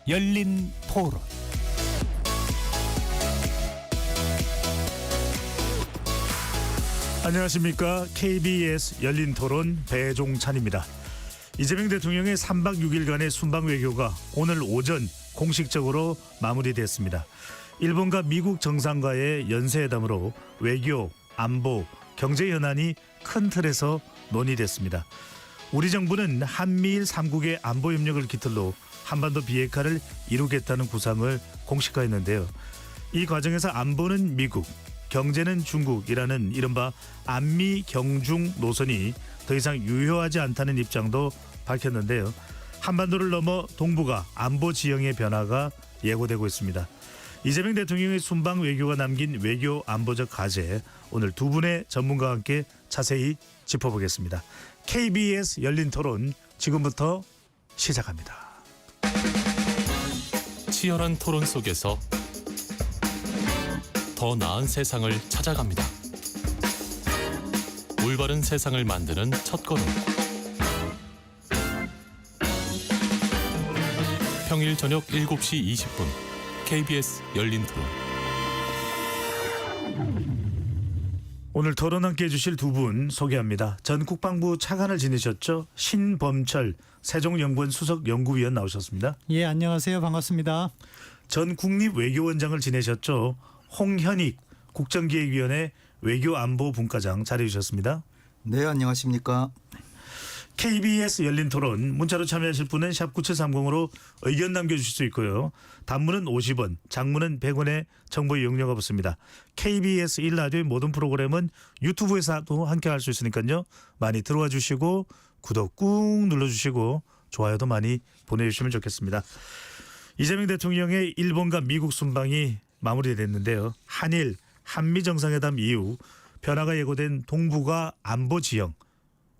열린 토론. 안녕하십니까. KBS 열린 토론 배종찬입니다. 이재명 대통령의 3박 6일간의 순방 외교가 오늘 오전 공식적으로 마무리됐습니다. 일본과 미국 정상과의 연쇄회담으로 외교, 안보, 경제 현안이 큰 틀에서 논의됐습니다. 우리 정부는 한미일 3국의 안보 협력을 깃들로 한반도 비핵화를 이루겠다는 구상을 공식화했는데요. 이 과정에서 안보는 미국, 경제는 중국이라는 이른바 안미 경중 노선이 더 이상 유효하지 않다는 입장도 밝혔는데요. 한반도를 넘어 동북아 안보 지형의 변화가 예고되고 있습니다. 이재명 대통령의 순방 외교가 남긴 외교 안보적 과제, 오늘 두 분의 전문가와 함께 자세히 짚어보겠습니다. KBS 열린 토론 지금부터 시작합니다. 치열한 토론 속에서 더 나은 세상을 찾아갑니다. 올바른 세상을 만드는 첫걸음. 평일 저녁 7시 20분 KBS 열린 토론. 오늘 토론 함께 해주실 두 분 소개합니다. 전 국방부 차관을 지내셨죠? 신범철 세종연구원 수석연구위원 나오셨습니다. 예, 안녕하세요. 반갑습니다. 전 국립외교원장을 지내셨죠? 홍현익 국정기획위원회 외교안보분과장 자리해주셨습니다. 네, 안녕하십니까. KBS 열린 토론 문자로 참여하실 분은 샵 9730으로 의견 남겨주실 수 있고요. 단문은 50원, 장문은 100원의 정보 이용료가 붙습니다. KBS 1라디오의 모든 프로그램은 유튜브에서도 함께할 수 있으니까요. 많이 들어와 주시고 구독 꾹 눌러주시고 좋아요도 많이 보내주시면 좋겠습니다. 이재명 대통령의 일본과 미국 순방이 마무리됐는데요. 한일, 한미 정상회담 이후 변화가 예고된 동북아 안보 지형,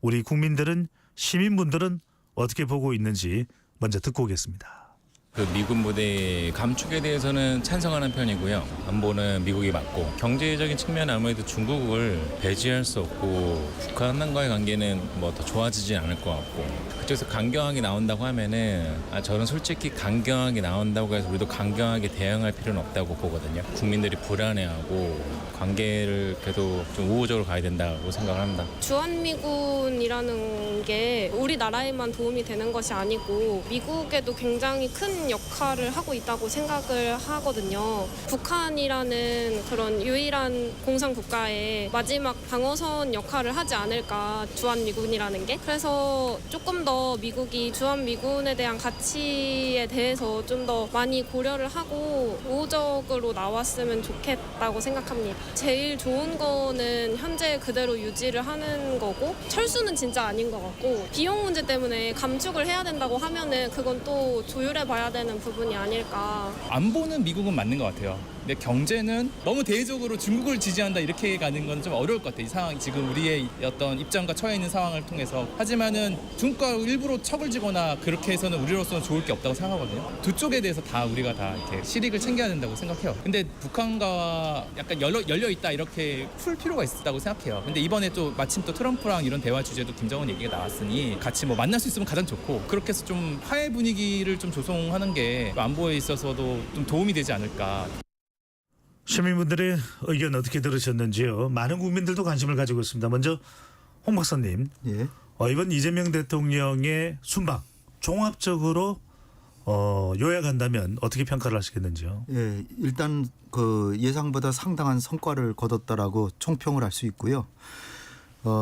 우리 국민들은 시민분들은 어떻게 보고 있는지 먼저 듣고 오겠습니다. 그 미군 무대 감축에 대해서는 찬성하는 편이고요. 안보는 미국이 맞고, 경제적인 측면은 아무래도 중국을 배제할 수 없고 북한과의 관계는 뭐 더 좋아지지 않을 것 같고, 그쪽에서 강경하게 나온다고 하면은 저는 솔직히 강경하게 나온다고 해서 우리도 강경하게 대응할 필요는 없다고 보거든요. 국민들이 불안해하고 관계를 그래도 좀 우호적으로 가야 된다고 생각을 합니다. 주한미군이라는 게 우리나라에만 도움이 되는 것이 아니고 미국에도 굉장히 큰 역할을 하고 있다고 생각을 하거든요. 북한이라는 그런 유일한 공산국가의 마지막 방어선 역할을 하지 않을까, 주한미군이라는 게. 그래서 조금 더 미국이 주한미군에 대한 가치에 대해서 좀 더 많이 고려를 하고 우호적으로 나왔으면 좋겠다고 생각합니다. 제일 좋은 거는 현재 그대로 유지를 하는 거고, 철수는 진짜 아닌 것 같고, 비용 문제 때문에 감축을 해야 된다고 하면은 그건 또 조율해 봐야 되는 부분이 아닐까. 안보는 미국은 맞는 것 같아요. 근데 경제는 너무 대외적으로 중국을 지지한다 이렇게 가는 건 좀 어려울 것 같아요. 이 상황, 지금 우리의 어떤 입장과 처해 있는 상황을 통해서. 하지만은 중국과 일부러 척을 지거나 그렇게 해서는 우리로서는 좋을 게 없다고 생각하거든요. 두 쪽에 대해서 다 우리가 다 이렇게 실익을 챙겨야 된다고 생각해요. 근데 북한과 약간 열려 있다 이렇게 풀 필요가 있다고 생각해요. 근데 이번에 또 마침 또 트럼프랑 이런 대화 주제도 김정은 얘기가 나왔으니 같이 뭐 만날 수 있으면 가장 좋고, 그렇게 해서 좀 화해 분위기를 좀 조성하는 게 안보에 있어서도 좀 도움이 되지 않을까. 시민분들의 의견 어떻게 들으셨는지요? 많은 국민들도 관심을 가지고 있습니다. 먼저 홍 박사님, 예. 이번 이재명 대통령의 순방 종합적으로 요약한다면 어떻게 평가를 하시겠는지요? 예, 일단 그 예상보다 상당한 성과를 거뒀다라고 총평을 할 수 있고요.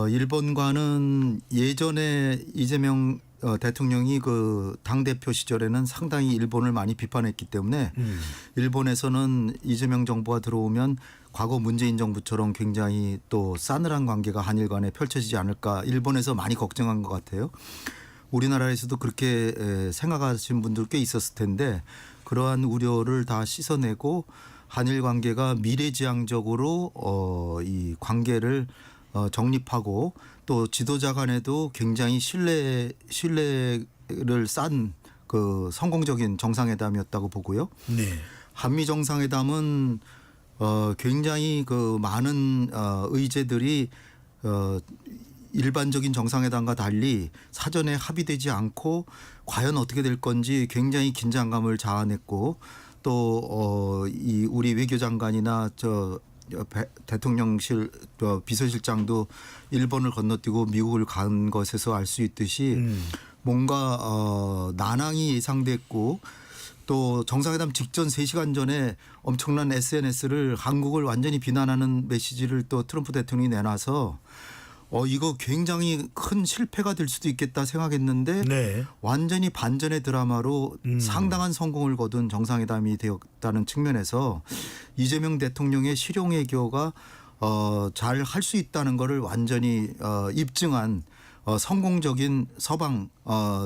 일본과는 예전에 이재명 대통령이 그 당대표 시절에는 상당히 일본을 많이 비판했기 때문에 일본에서는 이재명 정부가 들어오면 과거 문재인 정부처럼 굉장히 또 싸늘한 관계가 한일 간에 펼쳐지지 않을까, 일본에서 많이 걱정한 것 같아요. 우리나라에서도 그렇게 생각하신 분들 꽤 있었을 텐데, 그러한 우려를 다 씻어내고 한일 관계가 미래지향적으로 이 관계를 정립하고, 또 지도자 간에도 굉장히 신뢰를 쌓은 그 성공적인 정상회담이었다고 보고요. 네. 한미 정상회담은 굉장히 그 많은 의제들이 일반적인 정상회담과 달리 사전에 합의되지 않고 과연 어떻게 될 건지 굉장히 긴장감을 자아냈고 또 이 우리 외교장관이나 대통령실 비서실장도 일본을 건너뛰고 미국을 간 것에서 알 수 있듯이 뭔가 난항이 예상됐고 또 정상회담 직전 3시간 전에 엄청난 SNS를 한국을 완전히 비난하는 메시지를 또 트럼프 대통령이 내놔서 이거 굉장히 큰 실패가 될 수도 있겠다 생각했는데 네. 완전히 반전의 드라마로 상당한 성공을 거둔 정상회담이 되었다는 측면에서 이재명 대통령의 실용 외교가 잘 할 수 있다는 것을 완전히 입증한 성공적인 서방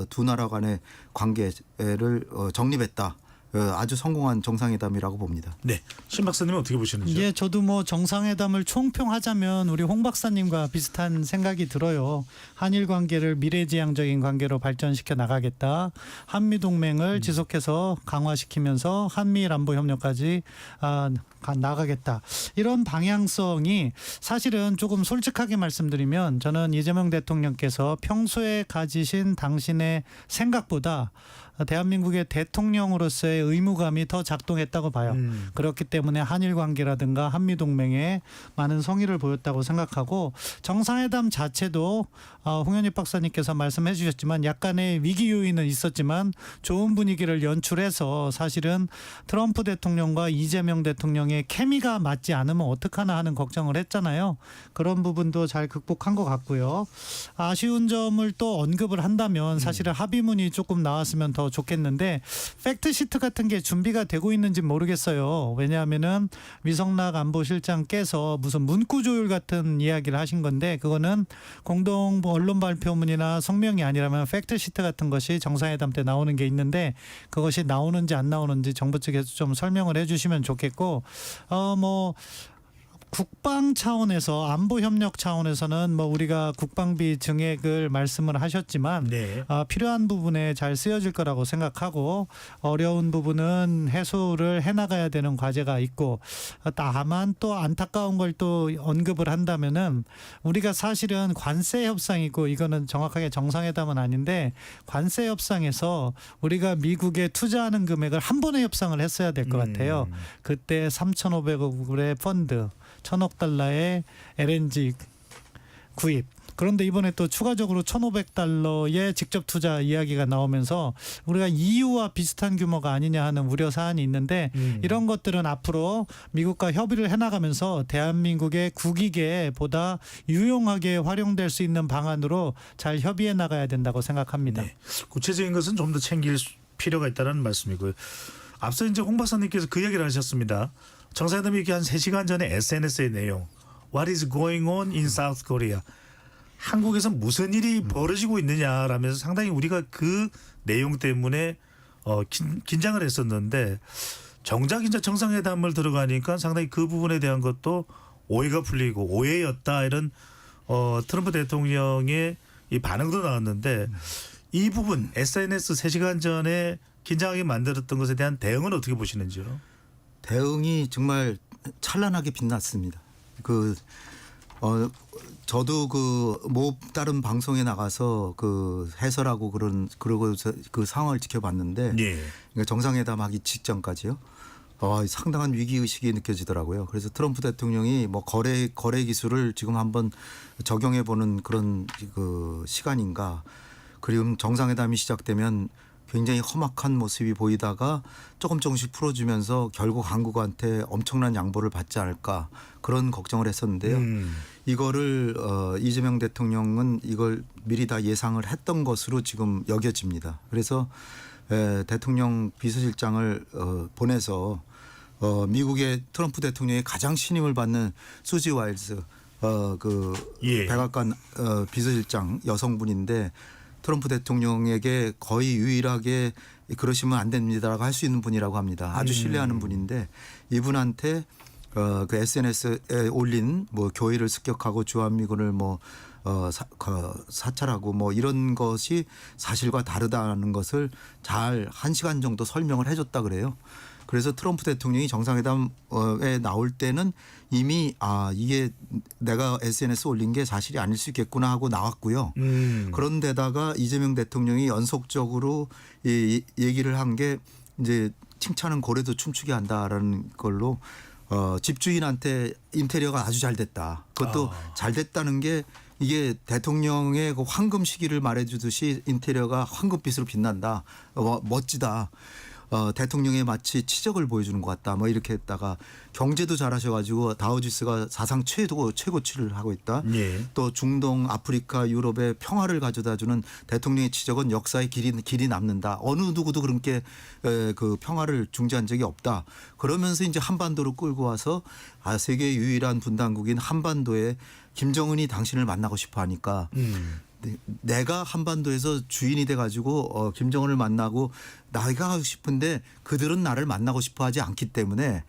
두 나라 간의 관계를 정립했다. 아주 성공한 정상회담이라고 봅니다. 네. 신 박사님은 어떻게 보시는지요? 예, 저도 뭐 정상회담을 총평하자면 우리 홍 박사님과 비슷한 생각이 들어요. 한일 관계를 미래지향적인 관계로 발전시켜 나가겠다. 한미 동맹을 지속해서 강화시키면서 한미일 안보 협력까지 나가겠다. 이런 방향성이 사실은 조금 솔직하게 말씀드리면 저는 이재명 대통령께서 평소에 가지신 당신의 생각보다 대한민국의 대통령으로서의 의무감이 더 작동했다고 봐요. 그렇기 때문에 한일 관계라든가 한미 동맹에 많은 성의를 보였다고 생각하고 정상회담 자체도 홍현희 박사님께서 말씀해 주셨지만 약간의 위기 요인은 있었지만 좋은 분위기를 연출해서 사실은 트럼프 대통령과 이재명 대통령의 케미가 맞지 않으면 어떡하나 하는 걱정을 했잖아요. 그런 부분도 잘 극복한 것 같고요. 아쉬운 점을 또 언급을 한다면 사실은 합의문이 조금 나왔으면 더 좋겠는데 팩트시트 같은 게 준비가 되고 있는지 모르겠어요. 왜냐하면은 위성락 안보실장께서 무슨 문구 조율 같은 이야기를 하신 건데 그거는 공동 언론 발표문이나 성명이 아니라면 팩트시트 같은 것이 정상회담 때 나오는 게 있는데 그것이 나오는지 안 나오는지 정부 측에서 좀 설명을 해주시면 좋겠고 뭐 국방 차원에서 안보 협력 차원에서는 뭐 우리가 국방비 증액을 말씀을 하셨지만 네. 필요한 부분에 잘 쓰여질 거라고 생각하고 어려운 부분은 해소를 해나가야 되는 과제가 있고 다만 또 안타까운 걸 또 언급을 한다면은 우리가 사실은 관세 협상이고 이거는 정확하게 정상회담은 아닌데 관세 협상에서 우리가 미국에 투자하는 금액을 한 번에 협상을 했어야 될 것 같아요. 그때 3,500억 불의 펀드 1,000억 달러의 LNG 구입. 그런데 이번에 또 추가적으로 1,500달러의 직접 투자 이야기가 나오면서 우리가 EU와 비슷한 규모가 아니냐 하는 우려 사안이 있는데 이런 것들은 앞으로 미국과 협의를 해나가면서 대한민국의 국익에 보다 유용하게 활용될 수 있는 방안으로 잘 협의해 나가야 된다고 생각합니다. 네. 구체적인 것은 좀 더 챙길 필요가 있다는 말씀이고요. 앞서 이제 홍 박사님께서 그 얘기를 하셨습니다. 정상회담이 이렇게 한 3시간 전에 SNS의 내용 What is going on in South Korea? 한국에서 무슨 일이 벌어지고 있느냐라면서 상당히 우리가 그 내용 때문에 긴장을 했었는데 정작 이제 정상회담을 들어가니까 상당히 그 부분에 대한 것도 오해가 풀리고 오해였다 이런 트럼프 대통령의 이 반응도 나왔는데 이 부분 SNS 3시간 전에 긴장하게 만들었던 것에 대한 대응은 어떻게 보시는지요? 대응이 정말 찬란하게 빛났습니다. 저도 다른 방송에 나가서 해설하고 그러고 그 상황을 지켜봤는데 예. 그러니까 정상회담 하기 직전까지요. 상당한 위기 의식이 느껴지더라고요. 그래서 트럼프 대통령이 뭐 거래 기술을 지금 한번 적용해 보는 그런 시간인가. 그리고 정상회담이 시작되면 굉장히 험악한 모습이 보이다가 조금씩 풀어주면서 결국 한국한테 엄청난 양보를 받지 않을까 그런 걱정을 했었는데요. 이거를 이재명 대통령은 이걸 미리 다 예상을 했던 것으로 지금 여겨집니다. 그래서 대통령 비서실장을 보내서 미국의 트럼프 대통령의 가장 신임을 받는 수지 와일즈 백악관 비서실장 여성분인데 트럼프 대통령에게 거의 유일하게 그러시면 안 됩니다라고 할 수 있는 분이라고 합니다. 아주 신뢰하는 분인데 이분한테 그 SNS에 올린 뭐 교회를 습격하고 주한미군을 사찰하고 뭐 이런 것이 사실과 다르다는 것을 잘 1시간 정도 설명을 해줬다 그래요. 그래서 트럼프 대통령이 정상회담에 나올 때는 이미 이게 내가 SNS 올린 게 사실이 아닐 수 있겠구나 하고 나왔고요. 그런데다가 이재명 대통령이 연속적으로 이 얘기를 한 게 이제 칭찬은 고래도 춤추게 한다라는 걸로 집주인한테 인테리어가 아주 잘 됐다. 그것도 잘 됐다는 게 이게 대통령의 그 황금 시기를 말해주듯이 인테리어가 황금빛으로 빛난다. 멋지다. 대통령의 마치 치적을 보여주는 것 같다. 뭐 이렇게 했다가 경제도 잘하셔가지고 다우지수가 사상 최고치를 하고 있다. 예. 또 중동, 아프리카, 유럽의 평화를 가져다주는 대통령의 치적은 역사의 길이 남는다. 어느 누구도 그렇게 그 평화를 중재한 적이 없다. 그러면서 이제 한반도로 끌고 와서 세계 유일한 분단국인 한반도에 김정은이 당신을 만나고 싶어 하니까 내가 한반도에서 주인이 돼가지고 김정은을 만나고 나가 가고 싶은데 그들은 나를 만나고 싶어 하지 않기 때문에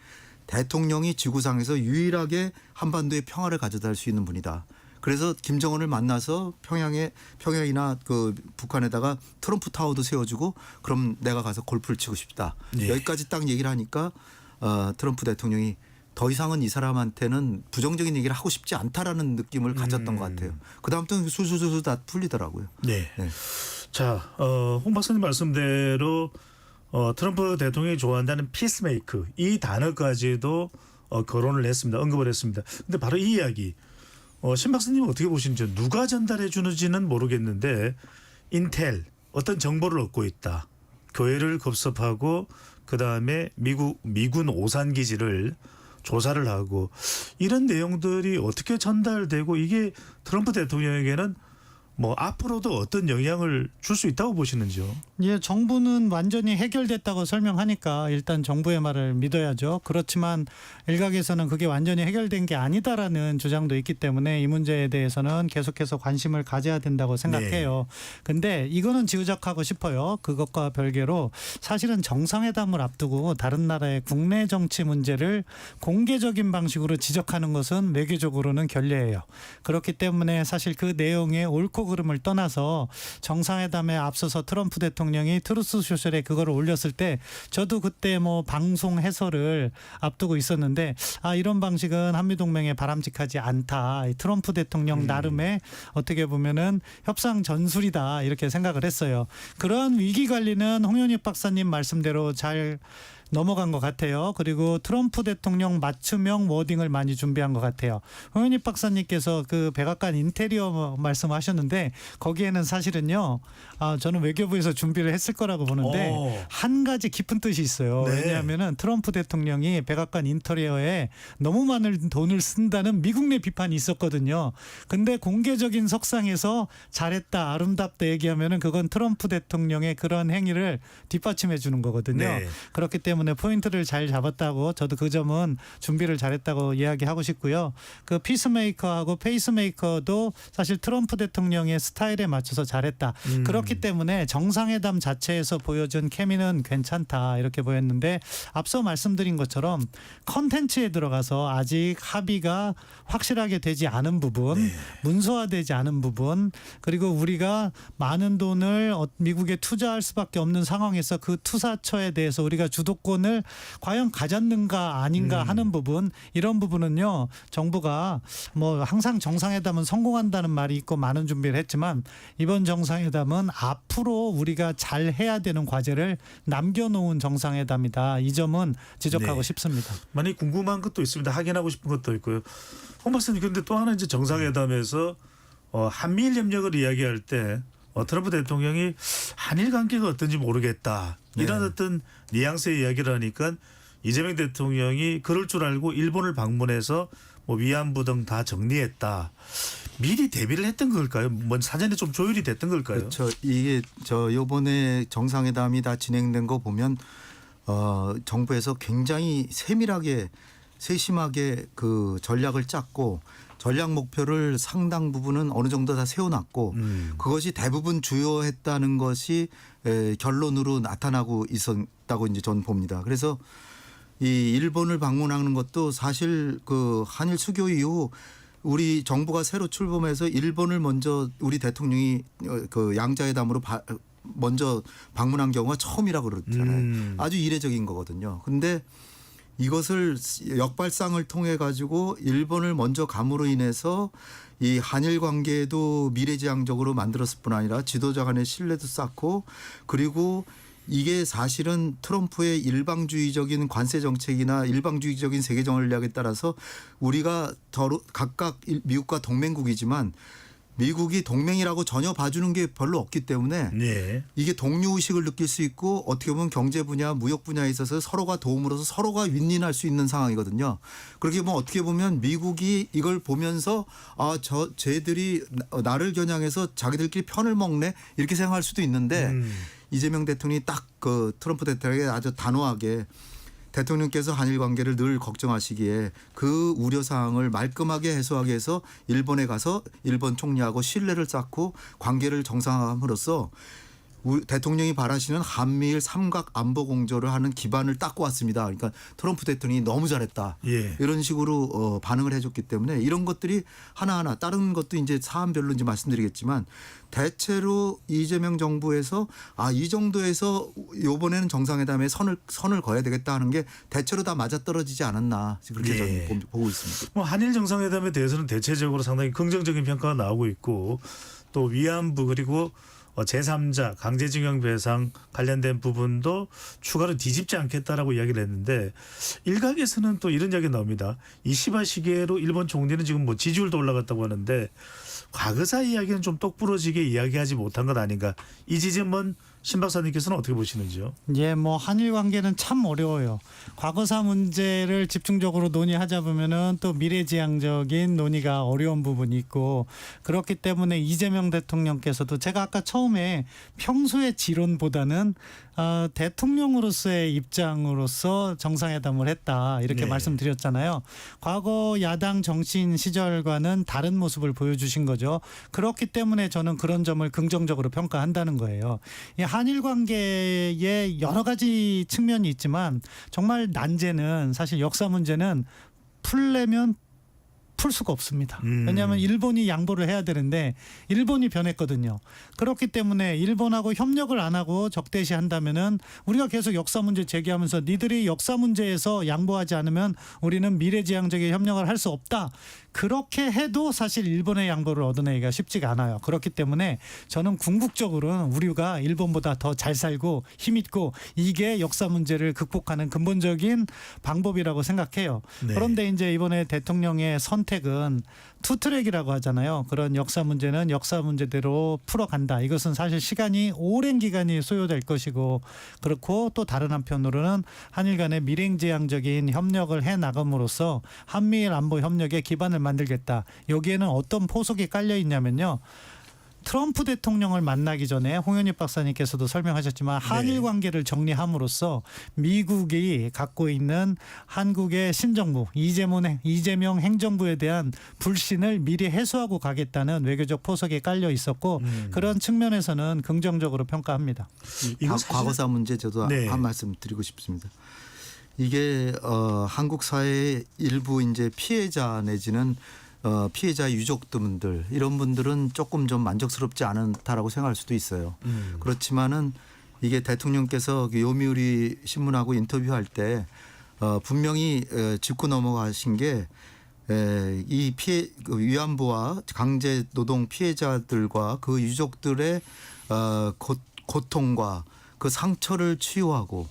대통령이 지구상에서 유일하게 한반도에 평화를 가져다 줄 수 있는 분이다. 그래서 김정은을 만나서 평양이나 그 북한에다가 트럼프 타워도 세워주고 그럼 내가 가서 골프를 치고 싶다. 예. 여기까지 딱 얘기를 하니까 트럼프 대통령이 더 이상은 이 사람한테는 부정적인 얘기를 하고 싶지 않다라는 느낌을 가졌던 것 같아요. 그다음부터는 술술술 다 풀리더라고요. 네. 네. 자, 홍 박사님 말씀대로 트럼프 대통령이 좋아한다는 피스메이크 이 단어까지도 거론을 했습니다. 언급을 했습니다. 근데 바로 이 이야기 신 박사님 어떻게 보시는지 누가 전달해 주는지는 모르겠는데 인텔 어떤 정보를 얻고 있다. 교회를 급습하고 그다음에 미군 오산 기지를 조사를 하고 이런 내용들이 어떻게 전달되고 이게 트럼프 대통령에게는 뭐 앞으로도 어떤 영향을 줄 수 있다고 보시는지요? 예, 정부는 완전히 해결됐다고 설명하니까 일단 정부의 말을 믿어야죠. 그렇지만 일각에서는 그게 완전히 해결된 게 아니다라는 주장도 있기 때문에 이 문제에 대해서는 계속해서 관심을 가져야 된다고 생각해요. 근데 이거는 지우적하고 싶어요. 그것과 별개로 사실은 정상회담을 앞두고 다른 나라의 국내 정치 문제를 공개적인 방식으로 지적하는 것은 외교적으로는 결례예요. 그렇기 때문에 사실 그 내용의 옳고 그름을 떠나서 정상회담에 앞서서 트럼프 대통령이 트루스 소셜에 그거를 올렸을 때 저도 그때 뭐 방송 해설을 앞두고 있었는데 이런 방식은 한미동맹에 바람직하지 않다. 트럼프 대통령 나름의 어떻게 보면은 협상 전술이다 이렇게 생각을 했어요. 그러한 위기 관리는 홍윤희 박사님 말씀대로 잘 넘어간 것 같아요. 그리고 트럼프 대통령 맞춤형 워딩을 많이 준비한 것 같아요. 홍윤희 박사님께서 그 백악관 인테리어 말씀하셨는데 거기에는 사실은요. 저는 외교부에서 준비를 했을 거라고 보는데 한 가지 깊은 뜻이 있어요. 네. 왜냐하면은 트럼프 대통령이 백악관 인테리어에 너무 많은 돈을 쓴다는 미국 내 비판이 있었거든요. 근데 공개적인 석상에서 잘했다, 아름답다 얘기하면은 그건 트럼프 대통령의 그런 행위를 뒷받침해 주는 거거든요. 네. 그렇기 때문에 포인트를 잘 잡았다고 저도 그 점은 준비를 잘했다고 이야기하고 싶고요. 그 피스메이커하고 페이스메이커도 사실 트럼프 대통령의 스타일에 맞춰서 잘했다. 그렇기 때문에 정상회담 자체에서 보여준 케미는 괜찮다 이렇게 보였는데 앞서 말씀드린 것처럼 컨텐츠에 들어가서 아직 합의가 확실하게 되지 않은 부분, 문서화되지 않은 부분, 그리고 우리가 많은 돈을 미국에 투자할 수밖에 없는 상황에서 그 투사처에 대해서 우리가 주도권을 과연 가졌는가 아닌가 하는 부분, 이런 부분은요 정부가 뭐 항상 정상회담은 성공한다는 말이 있고 많은 준비를 했지만 이번 정상회담은 앞으로 우리가 잘 해야 되는 과제를 남겨놓은 정상회담이다. 이 점은 지적하고 싶습니다. 많이 궁금한 것도 있습니다. 확인하고 싶은 것도 있고요. 홍 박사님 근데 또 하나 이제 정상회담에서 한미일 협력을 이야기할 때 트럼프 대통령이 한일 관계가 어떤지 모르겠다. 이런 어떤 뉘앙스의 이야기를 하니까 이재명 대통령이 그럴 줄 알고 일본을 방문해서 뭐 위안부 등 다 정리했다. 미리 대비를 했던 걸까요? 뭐 사전에 좀 조율이 됐던 걸까요? 그렇죠. 이게 요번에 정상회담이 다 진행된 거 보면 정부에서 굉장히 세심하게 그 전략을 짰고 전략 목표를 상당 부분은 어느 정도 다 세워놨고 그것이 대부분 주요했다는 것이 결론으로 나타나고 있었다고 이제 저는 봅니다. 그래서 이 일본을 방문하는 것도 사실 그 한일 수교 이후 우리 정부가 새로 출범해서 일본을 먼저 우리 대통령이 그 양자회담으로 먼저 방문한 경우가 처음이라고 그러잖아요. 아주 이례적인 거거든요. 근데 이것을 역발상을 통해 가지고 일본을 먼저 감으로 인해서 이 한일 관계도 미래지향적으로 만들었을 뿐 아니라 지도자 간의 신뢰도 쌓고, 그리고 이게 사실은 트럼프의 일방주의적인 관세 정책이나 일방주의적인 세계 전략에 따라서 우리가 각각 미국과 동맹국이지만 미국이 동맹이라고 전혀 봐주는 게 별로 없기 때문에 네. 이게 동료의식을 느낄 수 있고, 어떻게 보면 경제 분야, 무역 분야에 있어서 서로가 도움으로서 서로가 윈윈할 수 있는 상황이거든요. 그렇게 보면 어떻게 보면 미국이 이걸 보면서 쟤들이 나를 겨냥해서 자기들끼리 편을 먹네 이렇게 생각할 수도 있는데 이재명 대통령이 딱 그 트럼프 대통령에게 아주 단호하게, 대통령께서 한일 관계를 늘 걱정하시기에 그 우려 사항을 말끔하게 해소하기 위해서 일본에 가서 일본 총리하고 신뢰를 쌓고 관계를 정상화함으로써 대통령이 바라시는 한미일 삼각 안보 공조를 하는 기반을 닦고 왔습니다. 그러니까 트럼프 대통령이 너무 잘했다. 예. 이런 식으로 반응을 해줬기 때문에 이런 것들이 하나하나, 다른 것도 이제 사안별로 이제 말씀드리겠지만 대체로 이재명 정부에서 이 정도에서 이번에는 정상회담에 선을 그어야 되겠다 하는 게 대체로 다 맞아떨어지지 않았나, 그렇게 예. 저는 보고 있습니다. 뭐 한일 정상회담에 대해서는 대체적으로 상당히 긍정적인 평가가 나오고 있고, 또 위안부 그리고 제3자 강제징용 배상 관련된 부분도 추가로 뒤집지 않겠다라고 이야기를 했는데, 일각에서는 또 이런 이야기가 나옵니다. 이 시바 시계로 일본 총리는 지금 뭐 지지율도 올라갔다고 하는데 과거사 이야기는 좀 똑부러지게 이야기하지 못한 것 아닌가. 이 지점은 신 박사님께서는 어떻게 보시는지요? 예, 뭐 한일 관계는 참 어려워요. 과거사 문제를 집중적으로 논의하자 보면은 또 미래지향적인 논의가 어려운 부분이 있고, 그렇기 때문에 이재명 대통령께서도 제가 아까 처음에 평소의 지론보다는 대통령으로서의 입장으로서 정상회담을 했다 이렇게 네. 말씀드렸잖아요. 과거 야당 정치인 시절과는 다른 모습을 보여주신 거죠. 그렇기 때문에 저는 그런 점을 긍정적으로 평가한다는 거예요. 이 한일 관계에 여러 가지 측면이 있지만 정말 난제는, 사실 역사 문제는 풀려면 풀 수가 없습니다. 왜냐하면 일본이 양보를 해야 되는데 일본이 변했거든요. 그렇기 때문에 일본하고 협력을 안 하고 적대시한다면은 우리가 계속 역사 문제 제기하면서 니들이 역사 문제에서 양보하지 않으면 우리는 미래지향적인 협력을 할 수 없다. 그렇게 해도 사실 일본의 양보를 얻어내기가 쉽지가 않아요. 그렇기 때문에 저는 궁극적으로는 우리가 일본보다 더 잘 살고 힘있고 이게 역사 문제를 극복하는 근본적인 방법이라고 생각해요. 네. 그런데 이제 이번에 대통령의 선택은 투트랙이라고 하잖아요. 그런 역사 문제는 역사 문제대로 풀어간다. 이것은 사실 시간이 오랜 기간이 소요될 것이고, 그렇고 또 다른 한편으로는 한일 간의 미래지향적인 협력을 해나감으로써 한미일 안보 협력의 기반을 만들겠다. 여기에는 어떤 포석이 깔려 있냐면요. 트럼프 대통령을 만나기 전에 홍현희 박사님께서도 설명하셨지만 한일 관계를 정리함으로써 미국이 갖고 있는 한국의 신정부 이재명 행정부에 대한 불신을 미리 해소하고 가겠다는 외교적 포석이 깔려 있었고, 그런 측면에서는 긍정적으로 평가합니다. 이거 사실- 과거사 문제 저도 네. 한 말씀 드리고 싶습니다. 이게 한국 사회의 일부 이제 피해자 내지는 피해자 유족분들, 이런 분들은 조금 좀 만족스럽지 않다라고 생각할 수도 있어요. 그렇지만은 이게 대통령께서 요미우리 신문하고 인터뷰할 때 분명히 짚고 넘어가신 게 이 위안부와 강제 노동 피해자들과 그 유족들의 고통과 그 상처를 치유하고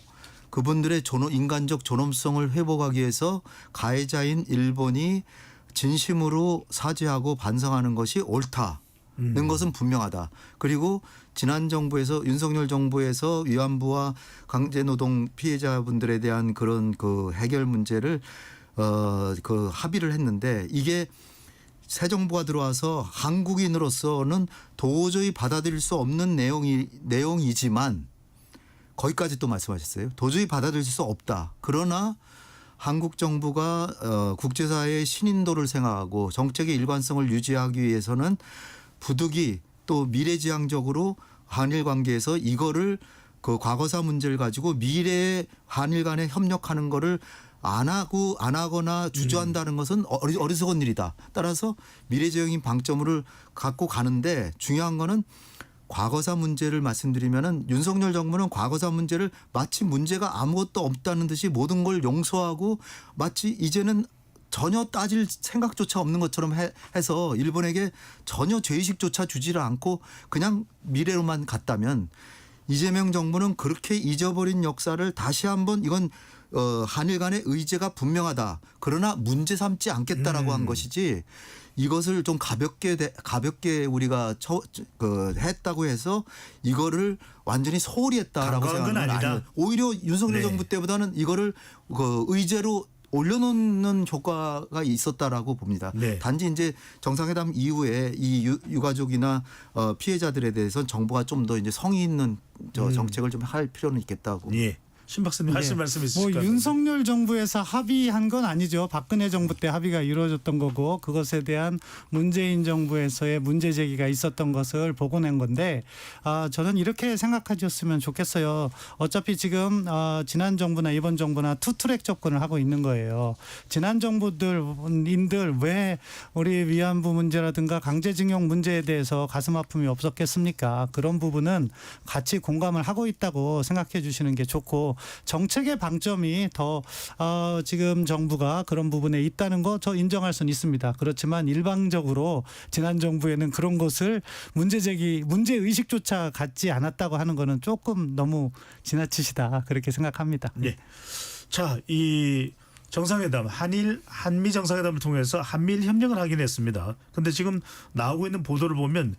그분들의 인간적 존엄성을 회복하기 위해서 가해자인 일본이 진심으로 사죄하고 반성하는 것이 옳다는 것은 분명하다. 그리고 지난 정부에서, 윤석열 정부에서 위안부와 강제노동 피해자분들에 대한 그런 그 해결 문제를 그 합의를 했는데, 이게 새 정부가 들어와서 한국인으로서는 도저히 받아들일 수 없는 내용이지만, 거기까지 또 말씀하셨어요. 도저히 받아들일 수 없다. 그러나 한국 정부가 국제사회의 신인도를 생각하고 정책의 일관성을 유지하기 위해서는 부득이 또 미래지향적으로 한일 관계에서 이거를 그 과거사 문제를 가지고 미래에 한일 간에 협력하는 거를 안 하거나 주저한다는 것은 어리석은 일이다. 따라서 미래지향인 방점을 갖고 가는데, 중요한 거는 과거사 문제를 말씀드리면은 윤석열 정부는 과거사 문제를 마치 문제가 아무것도 없다는 듯이 모든 걸 용서하고 마치 이제는 전혀 따질 생각조차 없는 것처럼 해서 일본에게 전혀 죄의식조차 주지를 않고 그냥 미래로만 갔다면 이재명 정부는 그렇게 잊어버린 역사를 다시 한번 이건 한일 간의 의제가 분명하다. 그러나 문제 삼지 않겠다라고 한 것이지 이것을 좀 가볍게 우리가 했다고 해서 이거를 완전히 소홀히 했다라고 간과한 건 생각하는 건 아니다. 아니에요. 오히려 윤석열 네. 정부 때보다는 이거를 의제로 올려놓는 효과가 있었다라고 봅니다. 네. 단지 이제 정상회담 이후에 이 유가족이나 피해자들에 대해서는 정부가 좀 더 이제 성의 있는 정책을 좀 할 필요는 있겠다고. 예. 신 박사님 하실 말씀 뭐 있으실까요? 윤석열 정부에서 합의한 건 아니죠. 박근혜 정부 때 합의가 이루어졌던 거고 그것에 대한 문재인 정부에서의 문제 제기가 있었던 것을 보고낸 건데 저는 이렇게 생각하셨으면 좋겠어요. 어차피 지금 지난 정부나 이번 정부나 투트랙 접근을 하고 있는 거예요. 지난 정부들인들 왜 우리 위안부 문제라든가 강제징용 문제에 대해서 가슴 아픔이 없었겠습니까? 그런 부분은 같이 공감을 하고 있다고 생각해 주시는 게 좋고 정책의 방점이 더 지금 정부가 그런 부분에 있다는 거 저 인정할 수는 있습니다. 그렇지만 일방적으로 지난 정부에는 그런 것을 문제 의식조차 갖지 않았다고 하는 거는 조금 너무 지나치시다 그렇게 생각합니다. 네. 자, 이 정상회담 한미 정상회담을 통해서 한미일 협력을 하긴 했습니다. 그런데 지금 나오고 있는 보도를 보면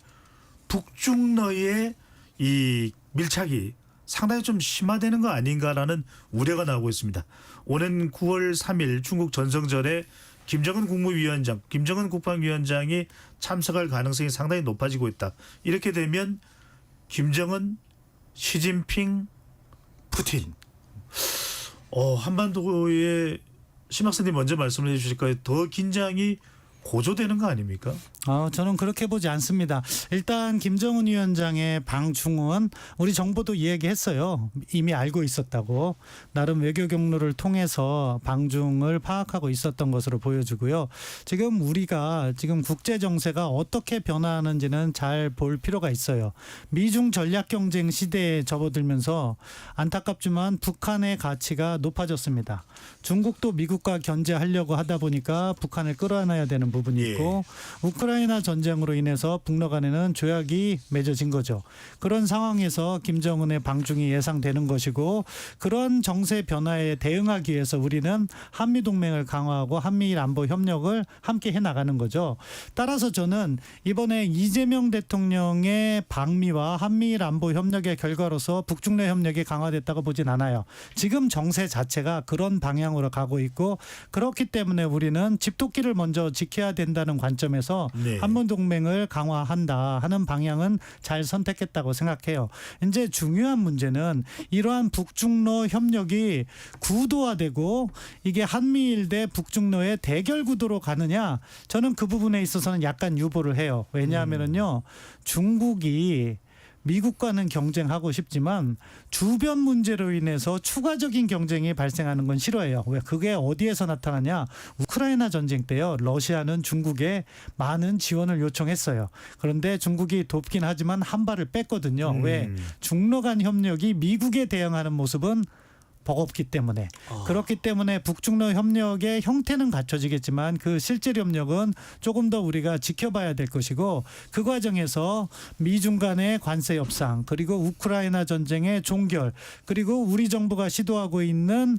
북중러의 이 밀착이 상당히 좀 심화되는 거 아닌가라는 우려가 나오고 있습니다. 오는 9월 3일 중국 전성절에 김정은 국무위원장, 김정은 국방위원장이 참석할 가능성이 상당히 높아지고 있다. 이렇게 되면 김정은, 시진핑, 푸틴. 한반도에 심 박사님 먼저 말씀을 해 주실까요? 더 긴장이 고조되는 거 아닙니까? 저는 그렇게 보지 않습니다. 일단 김정은 위원장의 방중은 우리 정부도 이야기했어요. 이미 알고 있었다고. 나름 외교 경로를 통해서 방중을 파악하고 있었던 것으로 보여지고요. 지금 우리가 지금 국제 정세가 어떻게 변화하는지는 잘 볼 필요가 있어요. 미중 전략 경쟁 시대에 접어들면서 안타깝지만 북한의 가치가 높아졌습니다. 중국도 미국과 견제하려고 하다 보니까 북한을 끌어안아야 되는 부분이 있고 우크라이나 전쟁으로 인해서 북러 간에는 조약이 맺어진 거죠. 그런 상황에서 김정은의 방중이 예상되는 것이고 그런 정세 변화에 대응하기 위해서 우리는 한미동맹을 강화하고 한미일 안보 협력을 함께 해나가는 거죠. 따라서 저는 이번에 이재명 대통령의 방미와 한미일 안보 협력의 결과로서 북중러 협력이 강화됐다고 보진 않아요. 지금 정세 자체가 그런 방향으로 가고 있고 그렇기 때문에 우리는 집도끼를 먼저 지켜야 된다는 관점에서 한미동맹을 강화한다 하는 방향은 잘 선택했다고 생각해요. 이제 중요한 문제는 이러한 북중러 협력이 구도화되고 이게 한미일 대 북중러의 대결 구도로 가느냐 저는 그 부분에 있어서는 약간 유보를 해요. 왜냐하면요 중국이 미국과는 경쟁하고 싶지만 주변 문제로 인해서 추가적인 경쟁이 발생하는 건 싫어해요. 왜? 그게 어디에서 나타나냐? 우크라이나 전쟁 때요. 러시아는 중국에 많은 지원을 요청했어요. 그런데 중국이 돕긴 하지만 한 발을 뺐거든요. 왜? 중러 간 협력이 미국에 대응하는 모습은 버겁기 때문에 그렇기 때문에 북중러 협력의 형태는 갖춰지겠지만 그 실질 협력은 조금 더 우리가 지켜봐야 될 것이고 그 과정에서 미중 간의 관세 협상 그리고 우크라이나 전쟁의 종결 그리고 우리 정부가 시도하고 있는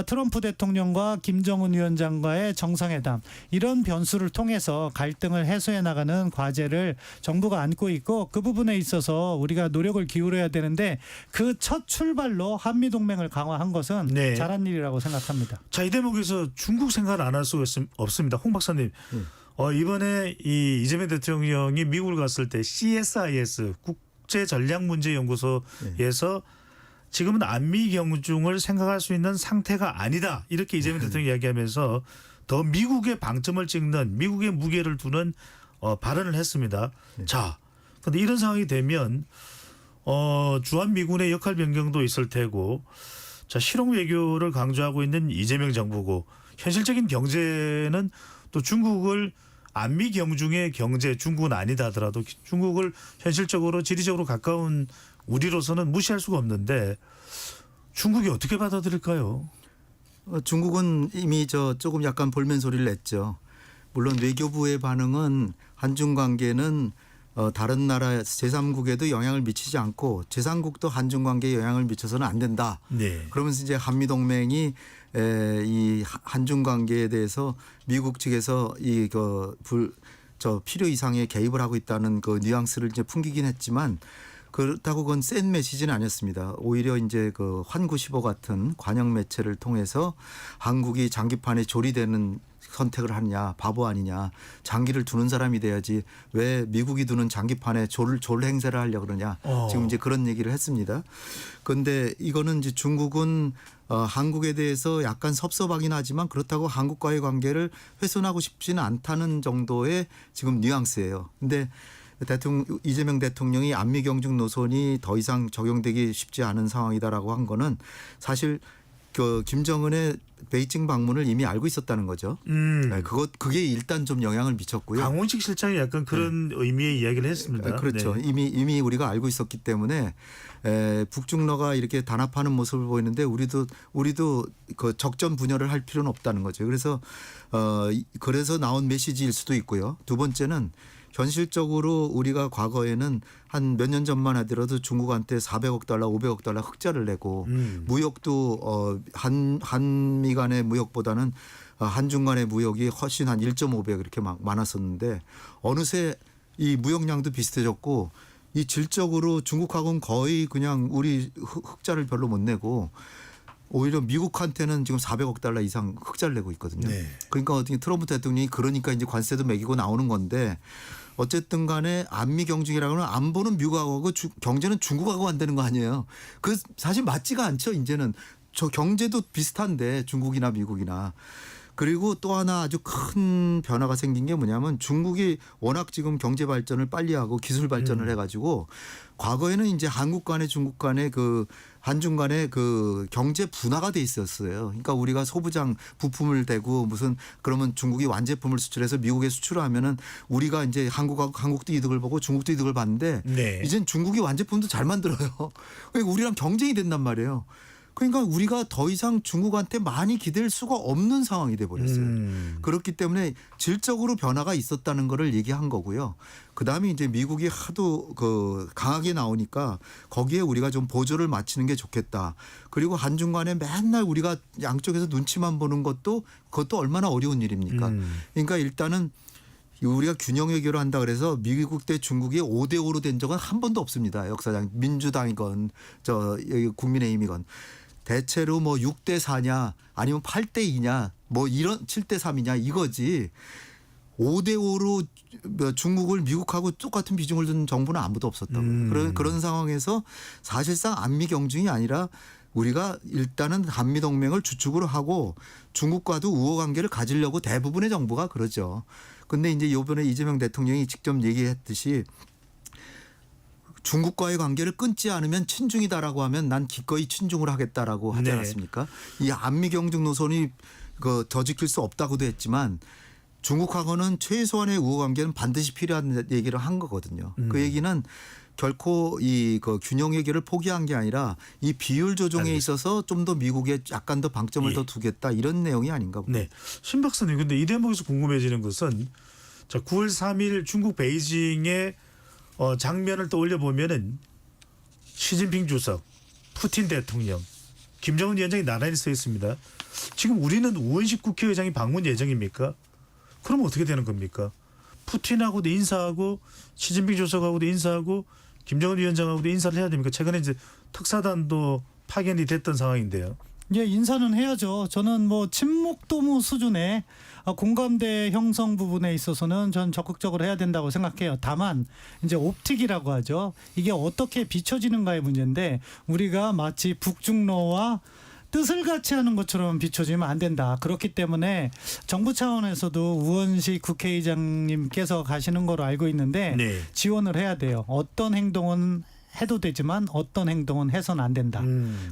트럼프 대통령과 김정은 위원장과의 정상회담 이런 변수를 통해서 갈등을 해소해 나가는 과제를 정부가 안고 있고 그 부분에 있어서 우리가 노력을 기울여야 되는데 그 첫 출발로 한미동맹을 강화 한 것은 잘한 일이라고 생각합니다. 자, 이 대목에서 중국 생각을 안 할 수가 없습니다. 홍 박사님, 이번에 이 이재명 대통령이 미국을 갔을 때 CSIS 국제전략문제연구소에서 지금은 안미 경중을 생각할 수 있는 상태가 아니다 이렇게 이재명 대통령이 이야기하면서 더 미국의 방점을 찍는 미국의 무게를 두는 발언을 했습니다. 자, 그런데 이런 상황이 되면 주한미군의 역할 변경도 있을 테고 자, 실용 외교를 강조하고 있는 이재명 정부고 현실적인 경제는 또 중국을 안미 경중의 경제 중국은 아니다 하더라도 중국을 현실적으로 지리적으로 가까운 우리로서는 무시할 수가 없는데 중국이 어떻게 받아들일까요? 중국은 이미 조금 약간 볼멘 소리를 냈죠. 물론 외교부의 반응은 한중 관계는 다른 나라 제3국에도 영향을 미치지 않고 제3국도 한중 관계에 영향을 미쳐서는 안 된다. 네. 그러면서 이제 한미 동맹이 이 한중 관계에 대해서 미국 측에서 필요 이상의 개입을 하고 있다는 그 뉘앙스를 이제 풍기긴 했지만 그렇다고 그건 센 메시지는 아니었습니다. 오히려 이제 그 환구시보 같은 관영 매체를 통해서 한국이 장기판에 조리되는 선택을 하느냐, 바보 아니냐, 장기를 두는 사람이 돼야지 왜 미국이 두는 장기판에 졸 행세를 하려고 그러냐. 지금 이제 그런 얘기를 했습니다. 그런데 이거는 이제 중국은 한국에 대해서 약간 섭섭하긴 하지만 그렇다고 한국과의 관계를 훼손하고 싶지는 않다는 정도의 지금 뉘앙스예요. 근데 이재명 대통령이 안미 경중 노선이 더 이상 적용되기 쉽지 않은 상황이다라고 한 거는 사실 그 김정은의 베이징 방문을 이미 알고 있었다는 거죠. 네, 그게 일단 좀 영향을 미쳤고요. 강원식 실장이 약간 그런 의미의 이야기를 했습니다. 그렇죠. 네. 이미 우리가 알고 있었기 때문에 북중러가 이렇게 단합하는 모습을 보이는데 우리도 그 적전 분열을 할 필요는 없다는 거죠. 그래서 나온 메시지일 수도 있고요. 두 번째는 현실적으로 우리가 과거에는 한 몇 년 전만 하더라도 중국한테 400억 달러, 500억 달러 흑자를 내고 무역도 한미 간의 무역보다는 한중 간의 무역이 훨씬 한 1.5배 그렇게 막 많았었는데 어느새 이 무역량도 비슷해졌고 이 질적으로 중국하고는 거의 그냥 우리 흑자를 별로 못 내고 오히려 미국한테는 지금 400억 달러 이상 흑자를 내고 있거든요. 네. 그러니까 어떻게 트럼프 대통령이 그러니까 이제 관세도 매기고 나오는 건데 어쨌든 간에 안미 경중이라고는 안보는 미국하고 경제는 중국하고 안 되는 거 아니에요. 그 사실 맞지가 않죠. 이제는 저 경제도 비슷한데 중국이나 미국이나. 그리고 또 하나 아주 큰 변화가 생긴 게 뭐냐면 중국이 워낙 지금 경제 발전을 빨리 하고 기술 발전을 해가지고 과거에는 이제 한국 간에 중국 간에 그 한중 간에 그 경제 분화가 돼 있었어요. 그러니까 우리가 소부장 부품을 대고 무슨 그러면 중국이 완제품을 수출해서 미국에 수출을 하면은 우리가 이제 한국도 이득을 보고 중국도 이득을 봤는데 네. 이젠 중국이 완제품도 잘 만들어요. 그러니까 우리랑 경쟁이 된단 말이에요. 그러니까 우리가 더 이상 중국한테 많이 기댈 수가 없는 상황이 돼 버렸어요. 그렇기 때문에 질적으로 변화가 있었다는 거를 얘기한 거고요. 그다음에 이제 미국이 하도 강하게 나오니까 거기에 우리가 좀 보조를 맞추는 게 좋겠다. 그리고 한중 간에 맨날 우리가 양쪽에서 눈치만 보는 그것도 얼마나 어려운 일입니까? 그러니까 일단은 우리가 균형 외교를 한다 그래서 미국 대 중국이 5대5로 된 적은 한 번도 없습니다. 역사상 민주당이건 국민의힘이건. 대체로 뭐 6대4냐 아니면 8대2냐 뭐 이런 7대3이냐 이거지 5대5로 중국을 미국하고 똑같은 비중을 둔 정부는 아무도 없었다고. 그런 상황에서 사실상 안미 경중이 아니라 우리가 일단은 한미 동맹을 주축으로 하고 중국과도 우호 관계를 가지려고 대부분의 정부가 그러죠. 근데 이제 이번에 이재명 대통령이 직접 얘기했듯이 중국과의 관계를 끊지 않으면 친중이다라고 하면 난 기꺼이 친중을 하겠다라고 하지 네. 않았습니까? 이 안미 경중 노선이 더 지킬 수 없다고도 했지만 중국하고는 최소한의 우호 관계는 반드시 필요한 얘기를 한 거거든요. 그 얘기는 결코 그 균형 외교를 포기한 게 아니라 이 비율 조정에 있어서 좀 더 미국에 약간 더 방점을 더 두겠다 이런 내용이 아닌가 봅니다. 네. 신 박사님, 근데 이 대목에서 궁금해지는 것은 자 9월 3일 중국 베이징의 장면을 떠올려 보면은 시진핑 주석, 푸틴 대통령, 김정은 위원장이 나란히 서 있습니다. 지금 우리는 우원식 국회의장이 방문 예정입니까? 그럼 어떻게 되는 겁니까? 푸틴하고도 인사하고 시진핑 주석하고도 인사하고 김정은 위원장하고도 인사를 해야 됩니까? 최근에 이제 특사단도 파견이 됐던 상황인데요. 예, 인사는 해야죠. 저는 뭐 친목도무 수준의 공감대 형성 부분에 있어서는 전 적극적으로 해야 된다고 생각해요. 다만 이제 옵틱이라고 하죠. 이게 어떻게 비춰지는가의 문제인데 우리가 마치 북중러와 뜻을 같이 하는 것처럼 비춰지면 안 된다. 그렇기 때문에 정부 차원에서도 우원식 국회의장님께서 가시는 거로 알고 있는데 네. 지원을 해야 돼요. 어떤 행동은 해도 되지만 어떤 행동은 해서는 안 된다.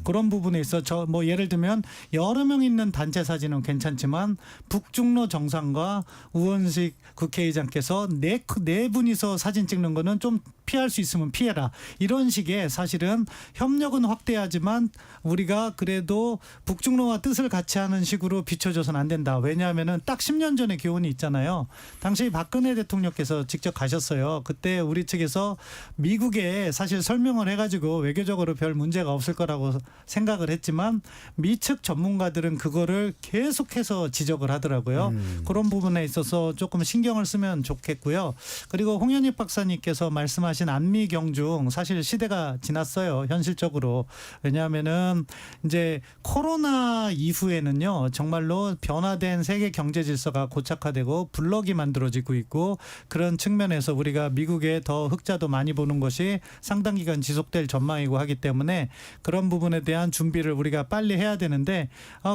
그런 부분에 있어 뭐 예를 들면 여러 명 있는 단체 사진은 괜찮지만 북중로 정상과 우원식 국회의장께서 네 분이서 사진 찍는 거는 좀 피할 수 있으면 피해라. 이런 식의 사실은 협력은 확대하지만 우리가 그래도 북중로와 뜻을 같이 하는 식으로 비춰줘서는 안 된다. 왜냐하면은 딱 10년 전의 교훈이 있잖아요. 당시 박근혜 대통령께서 직접 가셨어요. 그때 우리 측에서 미국에 사실 설명을 해가지고 외교적으로 별 문제가 없을 거라고 생각을 했지만 미 측 전문가들은 그거를 계속해서 지적을 하더라고요. 그런 부분에 있어서 조금 신경을 쓰면 좋겠고요. 그리고 홍현익 박사님께서 말씀하신 안미 경중 사실 시대가 지났어요. 현실적으로. 왜냐하면은 이제 코로나 이후에는요. 정말로 변화된 세계 경제 질서가 고착화되고 블록이 만들어지고 있고 그런 측면에서 우리가 미국에 더 흑자도 많이 보는 것이 상당 기간 지속될 전망이고 하기 때문에 그런 부분에 대한 준비를 우리가 빨리 해야 되는데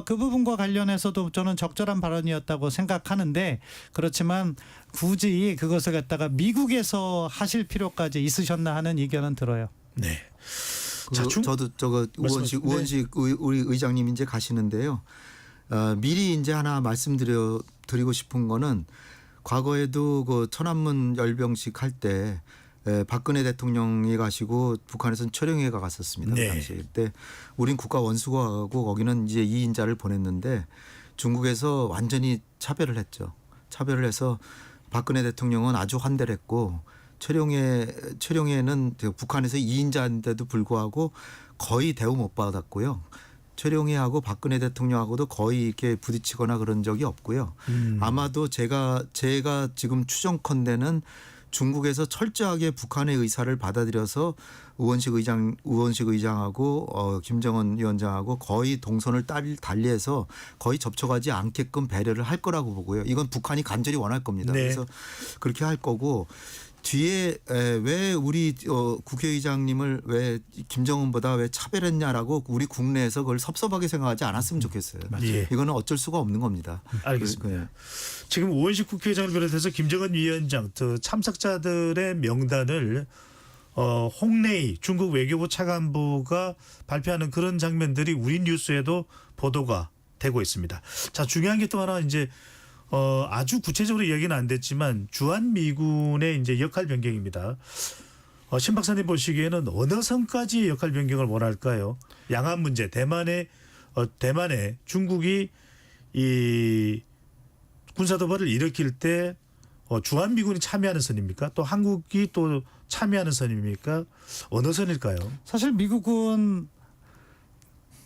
그 부분과 관련해서도 저는 적절한 발언이었다고 생각하는데 그렇지만 굳이 그것을 갖다가 미국에서 하실 필요까지 있으셨나 하는 의견은 들어요. 네. 저도 저거 우원식 우리 의장님 이제 가시는데요. 미리 이제 하나 말씀드리고 싶은 거는 과거에도 그 천안문 열병식 할 때 박근혜 대통령이 가시고 북한에서는 최령해가 갔었습니다. 네. 그 당시에. 그때 우린 국가 원수가 가고 거기는 이제 2인자를 보냈는데 중국에서 완전히 차별을 했죠. 차별을 해서 박근혜 대통령은 아주 환대를 했고 최령해는 북한에서 2인자인데도 불구하고 거의 대우 못 받았고요. 최령해하고 박근혜 대통령하고도 거의 이렇게 부딪히거나 그런 적이 없고요. 아마도 제가 지금 추정컨대는 중국에서 철저하게 북한의 의사를 받아들여서 우원식 의장하고 김정은 위원장하고 거의 동선을 달리해서 거의 접촉하지 않게끔 배려를 할 거라고 보고요. 이건 북한이 간절히 원할 겁니다. 네. 그래서 그렇게 할 거고 뒤에 왜 우리 국회의장님을 왜 김정은보다 왜 차별했냐라고 우리 국내에서 그걸 섭섭하게 생각하지 않았으면 좋겠어요. 예. 이거는 어쩔 수가 없는 겁니다. 알겠습니다. 지금 우원식 국회의장을 비롯해서 김정은 위원장 참석자들의 명단을 홍레이 중국 외교부 차관보가 발표하는 그런 장면들이 우리 뉴스에도 보도가 되고 있습니다. 자, 중요한 게 또 하나 이제 아주 구체적으로 이야기는 안 됐지만 주한미군의 이제 역할 변경입니다. 신 박사님 보시기에는 어느 선까지의 역할 변경을 원할까요? 양안 문제, 대만에 중국이 이 군사 도발을 일으킬 때 주한미군이 참여하는 선입니까? 또 한국이 또 참여하는 선입니까? 어느 선일까요? 사실 미국은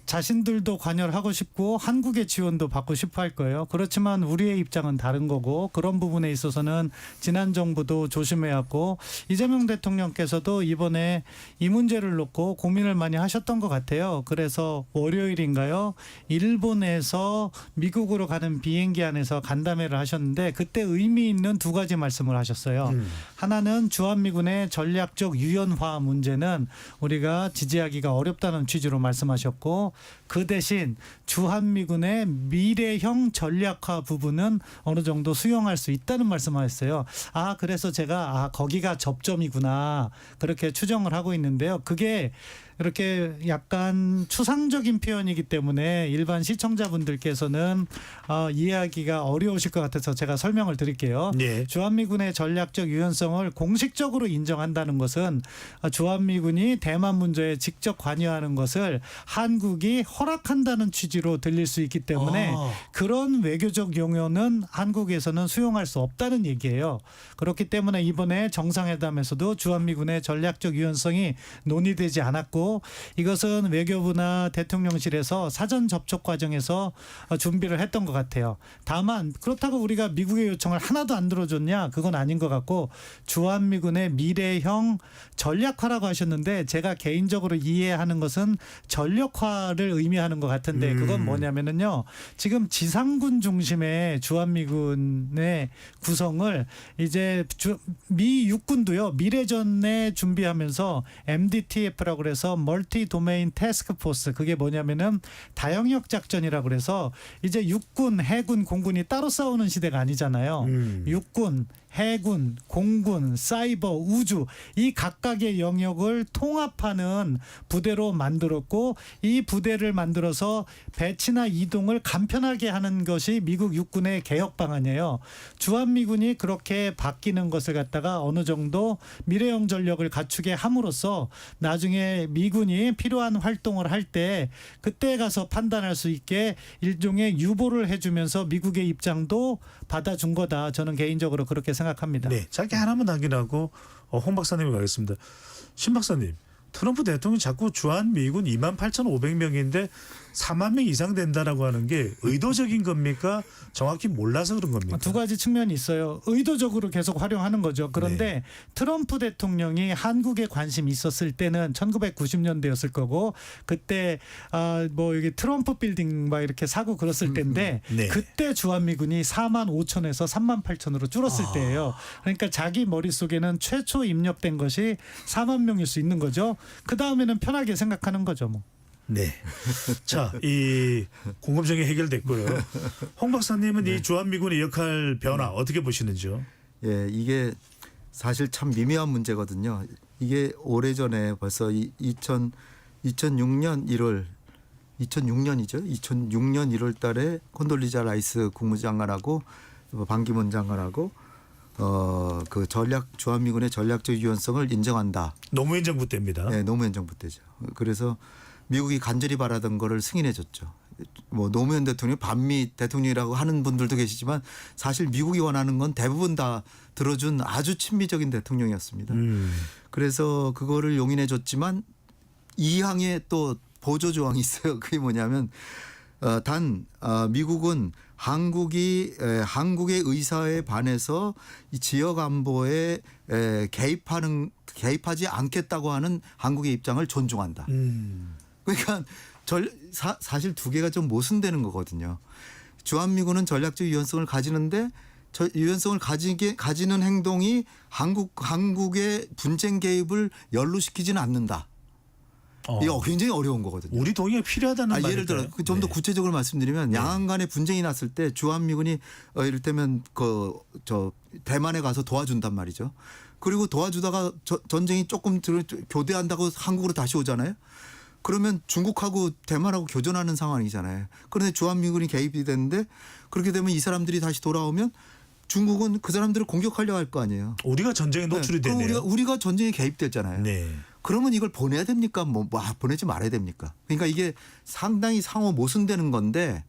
자신들도 관여를 하고 싶고 한국의 지원도 받고 싶어 할 거예요. 그렇지만 우리의 입장은 다른 거고 그런 부분에 있어서는 지난 정부도 조심해야 하고 이재명 대통령께서도 이번에 이 문제를 놓고 고민을 많이 하셨던 것 같아요. 그래서 월요일인가요? 일본에서 미국으로 가는 비행기 안에서 간담회를 하셨는데 그때 의미 있는 두 가지 말씀을 하셨어요. 하나는 주한미군의 전략적 유연화 문제는 우리가 지지하기가 어렵다는 취지로 말씀하셨고 그 대신 주한미군의 미래형 전략화 부분은 어느 정도 수용할 수 있다는 말씀하셨어요. 그래서 제가 거기가 접점이구나 그렇게 추정을 하고 있는데요. 그게 이렇게 약간 추상적인 표현이기 때문에 일반 시청자분들께서는 이해하기가 어려우실 것 같아서 제가 설명을 드릴게요. 네. 주한미군의 전략적 유연성을 공식적으로 인정한다는 것은 주한미군이 대만 문제에 직접 관여하는 것을 한국이 허락한다는 취지로 들릴 수 있기 때문에 그런 외교적 용어는 한국에서는 수용할 수 없다는 얘기예요. 그렇기 때문에 이번에 정상회담에서도 주한미군의 전략적 유연성이 논의되지 않았고 이것은 외교부나 대통령실에서 사전 접촉 과정에서 준비를 했던 것 같아요. 다만 그렇다고 우리가 미국의 요청을 하나도 안 들어줬냐? 그건 아닌 것 같고 주한미군의 미래형 전략화라고 하셨는데 제가 개인적으로 이해하는 것은 전력화를 의미하는 것 같은데 그건 뭐냐면은요. 지금 지상군 중심의 주한미군의 구성을 이제 미 육군도요. 미래전에 준비하면서 MDTF라고 해서 멀티 도메인 태스크 포스, 그게 뭐냐면은 다영역 작전이라고 그래서 이제 육군, 해군, 공군이 따로 싸우는 시대가 아니잖아요. 육군, 해군, 공군, 사이버, 우주, 이 각각의 영역을 통합하는 부대로 만들었고, 이 부대를 만들어서 배치나 이동을 간편하게 하는 것이 미국 육군의 개혁 방안이에요. 주한미군이 그렇게 바뀌는 것을 갖다가 어느 정도 미래형 전력을 갖추게 함으로써 나중에 미군이 필요한 활동을 할 때 그때 가서 판단할 수 있게 일종의 유보를 해주면서 미국의 입장도 받아준 거다. 저는 개인적으로 그렇게 생각합니다. 네, 짧게 하나만 확인하고 홍 박사님이 가겠습니다. 신 박사님, 트럼프 대통령이 자꾸 주한 미군 28,500명인데 4만 명 이상 된다라고 하는 게 의도적인 겁니까? 정확히 몰라서 그런 겁니까? 두 가지 측면이 있어요. 의도적으로 계속 활용하는 거죠. 그런데 트럼프 대통령이 한국에 관심이 있었을 때는 1990년대였을 거고, 그때 뭐 여기 트럼프 빌딩 막 이렇게 사고 그랬을 때인데 네. 그때 주한미군이 4만 5천에서 3만 8천으로 줄었을 때예요. 그러니까 자기 머릿속에는 최초 입력된 것이 4만 명일 수 있는 거죠. 그 다음에는 편하게 생각하는 거죠, 뭐. 네. 자, 이 궁금증이 해결됐고요. 홍 박사님은 이 주한미군의 역할 변화 어떻게 보시는지요? 예, 이게 사실 참 미묘한 문제거든요. 이게 오래전에 벌써 2006년 1월 2006년이죠. 2006년 1월 달에 콘돌리자 라이스 국무장관하고 반기문 장관하고 그 주한미군의 전략적 유연성을 인정한다. 노무현 정부 때입니다. 네, 노무현 정부 때죠. 그래서 미국이 간절히 바라던 거를 승인해 줬죠. 뭐 노무현 대통령이 반미 대통령이라고 하는 분들도 계시지만 사실 미국이 원하는 건 대부분 다 들어준 아주 친미적인 대통령이었습니다. 그래서 그거를 용인해 줬지만 2항에 또 보조 조항이 있어요. 그게 뭐냐면 미국은 한국의 의사에 반해서 이 지역 안보에 개입하지 않겠다고 하는 한국의 입장을 존중한다. 그러니까 사실 두 개가 좀 모순되는 거거든요. 주한미군은 전략적 유연성을 가지는데 유연성을 가지는 행동이 한국의 분쟁 개입을 연루시키지는 않는다. 이거 굉장히 어려운 거거든요. 우리 동의가 필요하다는 말일까요? 예를 들어 좀 더 구체적으로 말씀드리면 양안 간에 분쟁이 났을 때 주한미군이 이를테면 대만에 가서 도와준단 말이죠. 그리고 도와주다가 전쟁이 조금 교대한다고 한국으로 다시 오잖아요. 그러면 중국하고 대만하고 교전하는 상황이잖아요. 그런데 주한미군이 개입이 되는데 그렇게 되면 이 사람들이 다시 돌아오면 중국은 그 사람들을 공격하려고 할 거 아니에요. 우리가 전쟁에 노출이 그럼 되네요. 우리가 전쟁에 개입됐잖아요. 네. 그러면 이걸 보내야 됩니까? 보내지 말아야 됩니까? 그러니까 이게 상당히 상호 모순되는 건데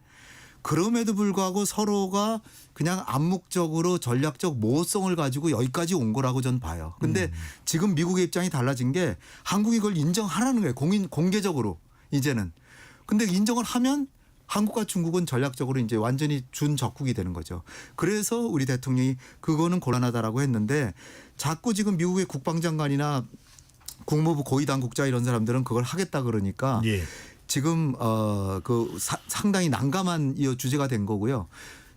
그럼에도 불구하고 서로가 그냥 암묵적으로 전략적 모호성을 가지고 여기까지 온 거라고 저는 봐요. 근데 지금 미국의 입장이 달라진 게 한국이 그걸 인정하라는 거예요. 공개적으로 이제는. 근데 인정을 하면 한국과 중국은 전략적으로 이제 완전히 준적국이 되는 거죠. 그래서 우리 대통령이 그거는 곤란하다라고 했는데 자꾸 지금 미국의 국방장관이나 국무부 고위 당국자 이런 사람들은 그걸 하겠다 그러니까 예. 지금 상당히 난감한 이 주제가 된 거고요.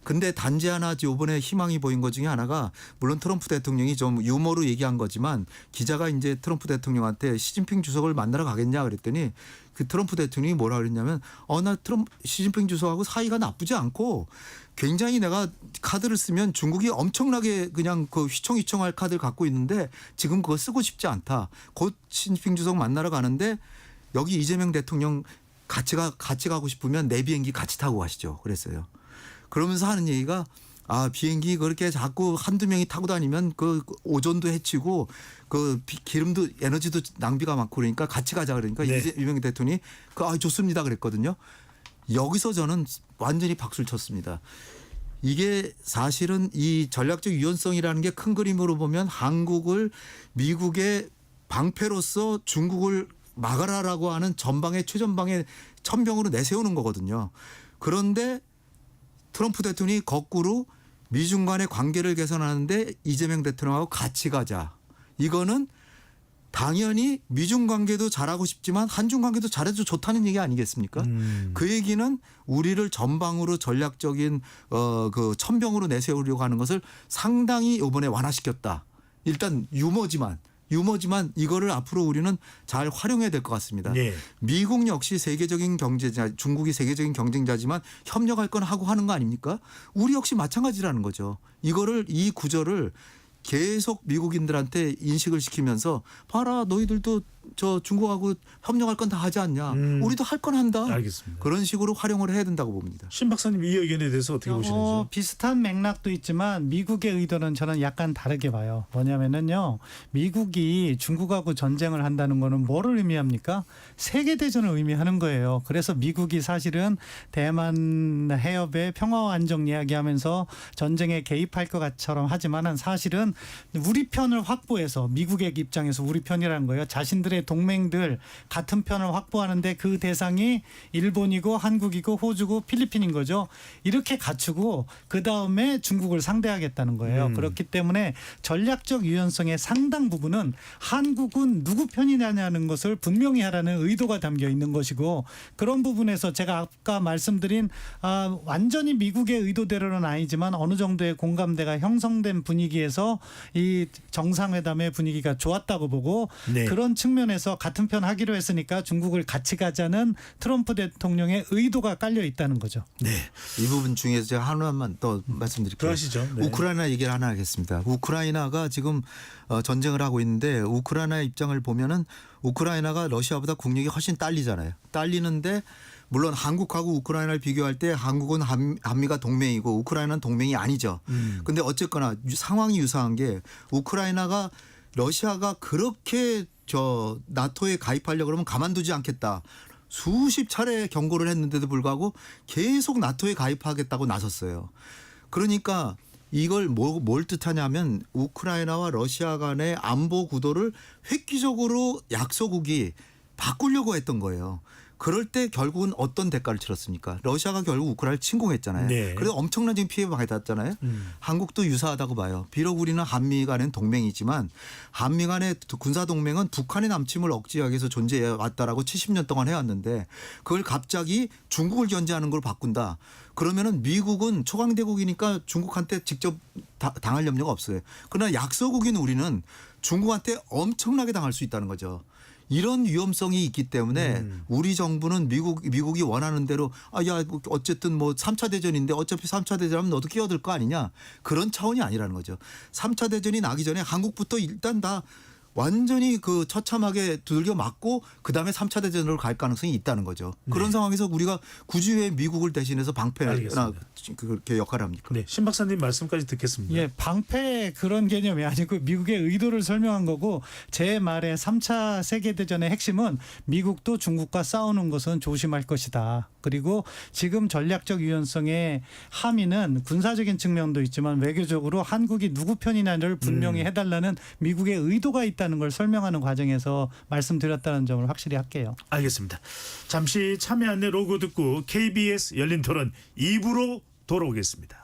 근데 단지 하나 이번에 희망이 보인 것 중에 하나가 물론 트럼프 대통령이 좀 유머로 얘기한 거지만 기자가 이제 트럼프 대통령한테 시진핑 주석을 만나러 가겠냐 그랬더니 그 트럼프 대통령이 뭐라 그랬냐면 나 시진핑 주석하고 사이가 나쁘지 않고 굉장히 내가 카드를 쓰면 중국이 엄청나게 그냥 그 휘청휘청할 카드를 갖고 있는데 지금 그거 쓰고 싶지 않다. 곧 시진핑 주석 만나러 가는데 여기 이재명 대통령 같이 가고 싶으면 내 비행기 같이 타고 가시죠. 그랬어요. 그러면서 하는 얘기가 비행기 그렇게 자꾸 한두 명이 타고 다니면 그 오존도 해치고 그 기름도 에너지도 낭비가 많고 그러니까 같이 가자 그러니까 네. 이재명 대통령이 좋습니다 그랬거든요. 여기서 저는 완전히 박수를 쳤습니다. 이게 사실은 이 전략적 유연성이라는 게 큰 그림으로 보면 한국을 미국의 방패로서 중국을 막아라라고 하는 최전방의 천병으로 내세우는 거거든요. 그런데 트럼프 대통령이 거꾸로 미중 간의 관계를 개선하는데 이재명 대통령하고 같이 가자. 이거는 당연히 미중 관계도 잘하고 싶지만 한중 관계도 잘해도 좋다는 얘기 아니겠습니까? 그 얘기는 우리를 전방으로 전략적인 그 천병으로 내세우려고 하는 것을 상당히 이번에 완화시켰다. 일단 유머지만 유머지만 이거를 앞으로 우리는 잘 활용해야 될 것 같습니다. 네. 미국 역시 세계적인 경제자, 중국이 세계적인 경쟁자지만 협력할 건 하고 하는 거 아닙니까? 우리 역시 마찬가지라는 거죠. 이 구조를 계속 미국인들한테 인식을 시키면서 봐라 너희들도 저 중국하고 협력할 건 다 하지 않냐. 우리도 할 건 한다. 알겠습니다. 그런 식으로 활용을 해야 된다고 봅니다. 신 박사님 이 의견에 대해서 어떻게 보시는지요? 비슷한 맥락도 있지만 미국의 의도는 저는 약간 다르게 봐요. 뭐냐면은요. 미국이 중국하고 전쟁을 한다는 거는 뭐를 의미합니까? 세계대전을 의미하는 거예요. 그래서 미국이 사실은 대만 해협의 평화와 안정 이야기하면서 전쟁에 개입할 것처럼 하지만은 사실은 우리 편을 확보해서 미국의 입장에서 우리 편이라는 거예요. 자신들의 동맹들 같은 편을 확보하는데 그 대상이 일본이고 한국이고 호주고 필리핀인 거죠. 이렇게 갖추고 그다음에 중국을 상대하겠다는 거예요. 그렇기 때문에 전략적 유연성의 상당 부분은 한국은 누구 편이냐는 것을 분명히 하라는 의도가 담겨 있는 것이고 그런 부분에서 제가 아까 말씀드린 완전히 미국의 의도대로는 아니지만 어느 정도의 공감대가 형성된 분위기에서 이 정상회담의 분위기가 좋았다고 보고 네. 그런 측면에서 같은 편 하기로 했으니까 중국을 같이 가자는 트럼프 대통령의 의도가 깔려 있다는 거죠. 네. 이 부분 중에서 제가 하나만 더 말씀드릴게요. 그러시죠. 네. 우크라이나 얘기를 하나 하겠습니다. 우크라이나가 지금 전쟁을 하고 있는데 우크라이나의 입장을 보면은 우크라이나가 러시아보다 국력이 훨씬 딸리잖아요. 딸리는데 물론 한국하고 우크라이나를 비교할 때 한국은 한미가 동맹이고 우크라이나는 동맹이 아니죠. 근데 어쨌거나 상황이 유사한 게 우크라이나가 러시아가 그렇게 저 나토에 가입하려고 그러면 가만두지 않겠다. 수십 차례 경고를 했는데도 불구하고 계속 나토에 가입하겠다고 나섰어요. 그러니까 이걸 뭘 뜻하냐면 우크라이나와 러시아 간의 안보 구도를 획기적으로 약소국이 바꾸려고 했던 거예요. 그럴 때 결국은 어떤 대가를 치렀습니까? 러시아가 결국 우크라이나를 침공했잖아요. 네. 그래서 엄청난 지금 피해가 받았잖아요. 한국도 유사하다고 봐요. 비록 우리는 한미 간엔 동맹이지만 한미 간의 군사 동맹은 북한의 남침을 억제하기 위해서 존재해 왔다라고 70년 동안 해왔는데 그걸 갑자기 중국을 견제하는 걸 바꾼다. 그러면은 미국은 초강대국이니까 중국한테 직접 당할 염려가 없어요. 그러나 약소국인 우리는 중국한테 엄청나게 당할 수 있다는 거죠. 이런 위험성이 있기 때문에 우리 정부는 미국이 원하는 대로 어쨌든 뭐 3차 대전인데 어차피 3차 대전하면 너도 끼어들 거 아니냐. 그런 차원이 아니라는 거죠. 3차 대전이 나기 전에 한국부터 일단 다 완전히 그 처참하게 두들겨 맞고 그다음에 3차 대전으로 갈 가능성이 있다는 거죠. 그런 상황에서 우리가 굳이 왜 미국을 대신해서 방패나 그렇게 역할을 합니까? 네. 신 박사님 말씀까지 듣겠습니다. 예, 방패 그런 개념이 아니고 미국의 의도를 설명한 거고 제 말의 3차 세계대전의 핵심은 미국도 중국과 싸우는 것은 조심할 것이다. 그리고 지금 전략적 유연성의 함의는 군사적인 측면도 있지만 외교적으로 한국이 누구 편이냐를 분명히 해달라는 미국의 의도가 있다는 걸 설명하는 과정에서 말씀드렸다는 점을 확실히 할게요. 알겠습니다. 잠시 참여 안내 로고 듣고 KBS 열린 토론 2부로 돌아오겠습니다.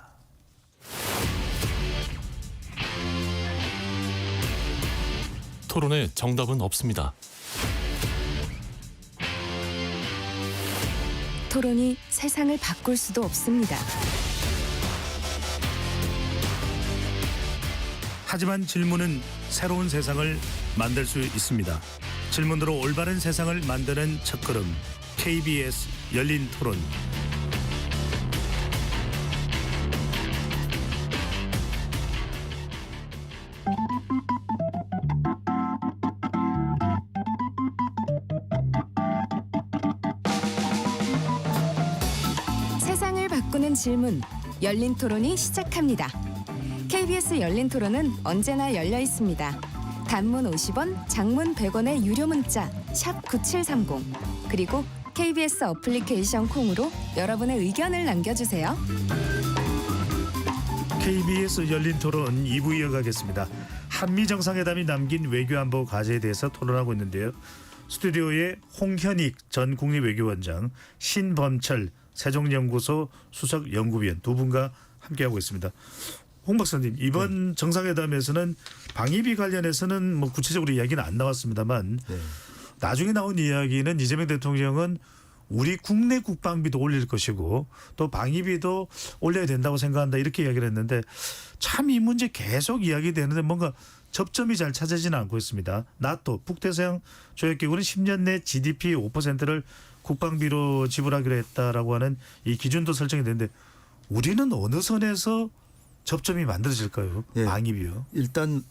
토론에 정답은 없습니다. 토론이 세상을 바꿀 수도 없습니다. 하지만 질문은 새로운 세상을 만들 수 있습니다. 질문으로 올바른 세상을 만드는 첫걸음 KBS 열린 토론. 세상을 바꾸는 질문, 열린 토론이 시작합니다. KBS 열린 토론은 언제나 열려 있습니다. 단문 50원, 장문 100원의 유료 문자 샵 9730 그리고 KBS 어플리케이션 콩으로 여러분의 의견을 남겨주세요. KBS 열린 토론 2부 이어가겠습니다. 한미 정상회담이 남긴 외교안보 과제에 대해서 토론하고 있는데요. 스튜디오에 홍현익 전 국립외교원장, 신범철 세종연구소 수석연구위원 두 분과 함께하고 있습니다. 홍 박사님, 이번 정상회담에서는 방위비 관련해서는 뭐 구체적으로 이야기는 안 나왔습니다만 나중에 나온 이야기는 이재명 대통령은 우리 국내 국방비도 올릴 것이고 또 방위비도 올려야 된다고 생각한다 이렇게 이야기를 했는데 참 이 문제 계속 이야기되는데 뭔가 접점이 잘 찾아지는 않고 있습니다. 나토 북대서양 조약기구는 10년 내 GDP 5%를 국방비로 지불하기로 했다라고 하는 이 기준도 설정이 되는데 우리는 어느 선에서 접점이 만들어질까요? 예. 방위비요. 일단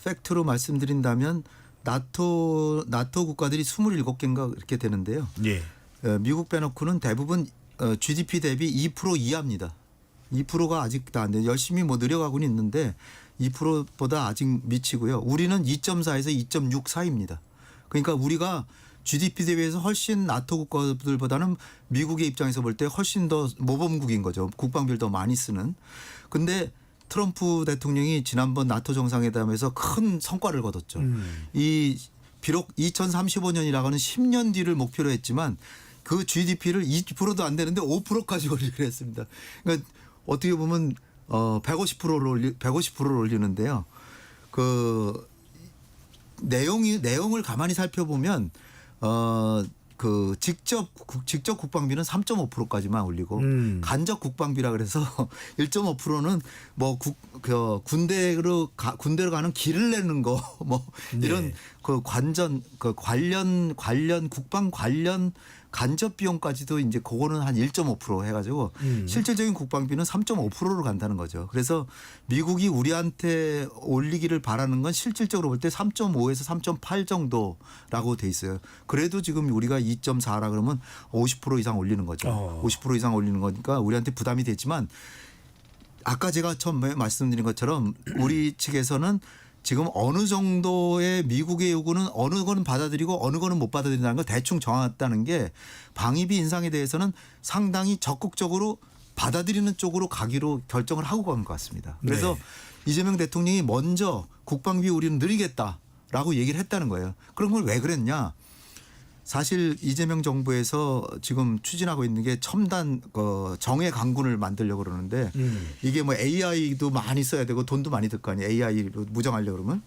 팩트로 말씀드린다면 나토 국가들이 27개인가 이렇게 되는데요. 예. 미국 빼놓고는 대부분 GDP 대비 2% 이하입니다. 2%가 아직도 안 돼. 열심히 뭐 늘려가고는 있는데 2%보다 아직 미치고요. 우리는 2.4에서 2.6 사이입니다. 그러니까 우리가 GDP 대비해서 훨씬 나토 국가들보다는 미국의 입장에서 볼 때 훨씬 더 모범국인 거죠. 국방비를 더 많이 쓰는. 근데 트럼프 대통령이 지난번 나토 정상회담에서 큰 성과를 거뒀죠. 이 비록 2035년이라고 하는 10년 뒤를 목표로 했지만 그 GDP를 2%도 안 되는데 5%까지 올리기로 했습니다. 그러니까 어떻게 보면 150%를 올리는데요. 그 내용을 가만히 살펴보면 그 직접 국방비는 3.5%까지만 올리고 간접 국방비라 그래서 1.5%는 뭐 군대로 가는 길을 내는 거 뭐 이런 그 관련 국방 관련 간접 비용까지도 이제 그거는 한 1.5% 해가지고 실질적인 국방비는 3.5%로 간다는 거죠. 그래서 미국이 우리한테 올리기를 바라는 건 실질적으로 볼 때 3.5에서 3.8 정도라고 돼 있어요. 그래도 지금 우리가 2.4라 그러면 50% 이상 올리는 거죠. 50% 이상 올리는 거니까 우리한테 부담이 되지만 아까 제가 처음에 말씀드린 것처럼 우리 측에서는 지금 어느 정도의 미국의 요구는 어느 거는 받아들이고 어느 거는 못 받아들인다는 걸 대충 정했다는 게 방위비 인상에 대해서는 상당히 적극적으로 받아들이는 쪽으로 가기로 결정을 하고 간 것 같습니다. 그래서 이재명 대통령이 먼저 국방비 우리는 늘리겠다라고 얘기를 했다는 거예요. 그런 걸 왜 그랬냐. 사실 이재명 정부에서 지금 추진하고 있는 게 첨단 정예 강군을 만들려고 그러는데 이게 뭐 AI도 많이 써야 되고 돈도 많이 들 거 아니에요. AI로 무장하려고 그러면.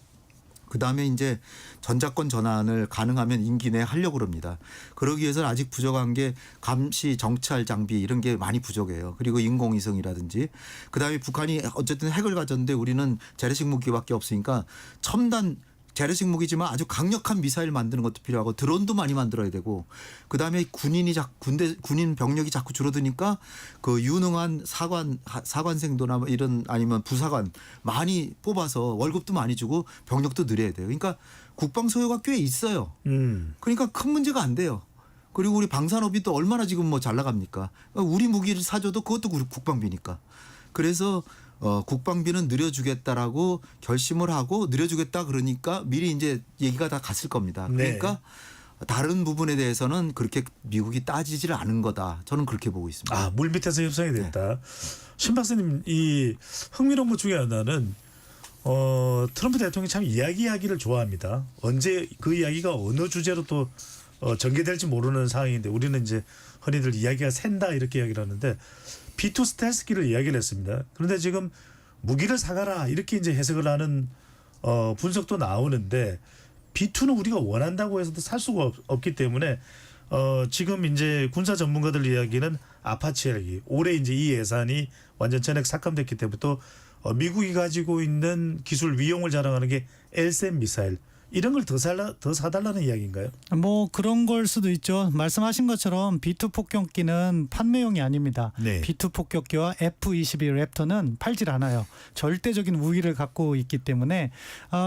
그다음에 이제 전자권 전환을 가능하면 임기 내에 하려고 그럽니다. 그러기 위해서는 아직 부족한 게 감시 정찰 장비 이런 게 많이 부족해요. 그리고 인공위성이라든지 그다음에 북한이 어쨌든 핵을 가졌는데 우리는 재래식 무기밖에 없으니까 첨단 재래식 무기지만 아주 강력한 미사일 만드는 것도 필요하고 드론도 많이 만들어야 되고 그다음에 군인 병력이 자꾸 줄어드니까 그 유능한 사관생도나 이런 아니면 부사관 많이 뽑아서 월급도 많이 주고 병력도 늘려야 돼요. 그러니까 국방 소요가 꽤 있어요. 그러니까 큰 문제가 안 돼요. 그리고 우리 방산업이 또 얼마나 지금 뭐 잘 나갑니까? 그러니까 우리 무기를 사줘도 그것도 국방비니까. 그래서 국방비는 늘려주겠다라고 결심을 하고 늘려주겠다 그러니까 미리 이제 얘기가 다 갔을 겁니다. 그러니까 다른 부분에 대해서는 그렇게 미국이 따지지를 않은 거다. 저는 그렇게 보고 있습니다. 아, 물 밑에서 협상이 됐다. 신 박사님 이 흥미로운 것 중에 하나는 트럼프 대통령이 참 이야기하기를 좋아합니다. 언제 그 이야기가 어느 주제로 또 전개될지 모르는 상황인데 우리는 이제 흔히들 이야기가 샌다 이렇게 이야기를 하는데 B2 스텔스기를 이야기를 했습니다. 그런데 지금 무기를 사가라 이렇게 이제 해석을 하는 분석도 나오는데 B2는 우리가 원한다고 해서도 살 수가 없기 때문에 지금 이제 군사 전문가들 이야기는 아파치 헬기 올해 이제 이 예산이 완전 전액 삭감됐기 때문에 또 미국이 가지고 있는 기술 위용을 자랑하는 게 LSM 미사일 이런 걸 더 사달라는 이야기인가요? 뭐 그런 걸 수도 있죠. 말씀하신 것처럼 B2 폭격기는 판매용이 아닙니다. 네. B2 폭격기와 F-22 랩터는 팔질 않아요. 절대적인 우위를 갖고 있기 때문에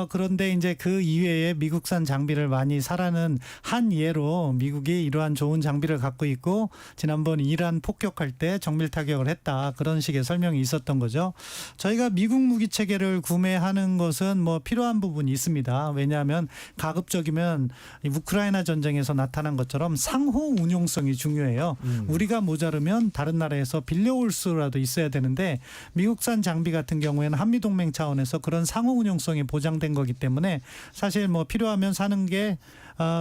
그런데 이제 그 이외에 미국산 장비를 많이 사라는 한 예로 미국이 이러한 좋은 장비를 갖고 있고 지난번 이란 폭격할 때 정밀 타격을 했다. 그런 식의 설명이 있었던 거죠. 저희가 미국 무기 체계를 구매하는 것은 뭐 필요한 부분이 있습니다. 왜냐하면 가급적이면 우크라이나 전쟁에서 나타난 것처럼 상호 운용성이 중요해요. 우리가 모자르면 다른 나라에서 빌려올 수라도 있어야 되는데 미국산 장비 같은 경우에는 한미동맹 차원에서 그런 상호 운용성이 보장된 거기 때문에 사실 뭐 필요하면 사는 게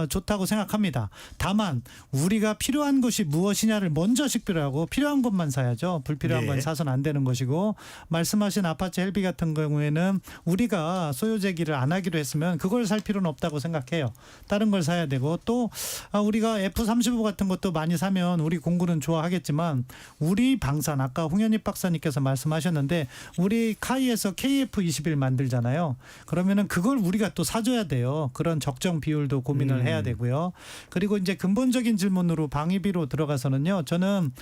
좋다고 생각합니다. 다만 우리가 필요한 것이 무엇이냐를 먼저 식별하고 필요한 것만 사야죠. 불필요한 네. 건 사서는 안 되는 것이고, 말씀하신 아파트 헬비 같은 경우에는 우리가 소유제기를 안 하기로 했으면 그걸 살 필요는 없다고 생각해요. 다른 걸 사야 되고, 또 우리가 F-35 같은 것도 많이 사면 우리 공군은 좋아하겠지만, 우리 방산 아까 홍현익 박사님께서 말씀하셨는데 우리 카이에서 KF-21 만들잖아요. 그러면은 그걸 우리가 또 사줘야 돼요. 그런 적정 비율도 고민을 해야 되고요. 그리고 이제 근본적인 질문으로 방위비로 들어가서는요. 저는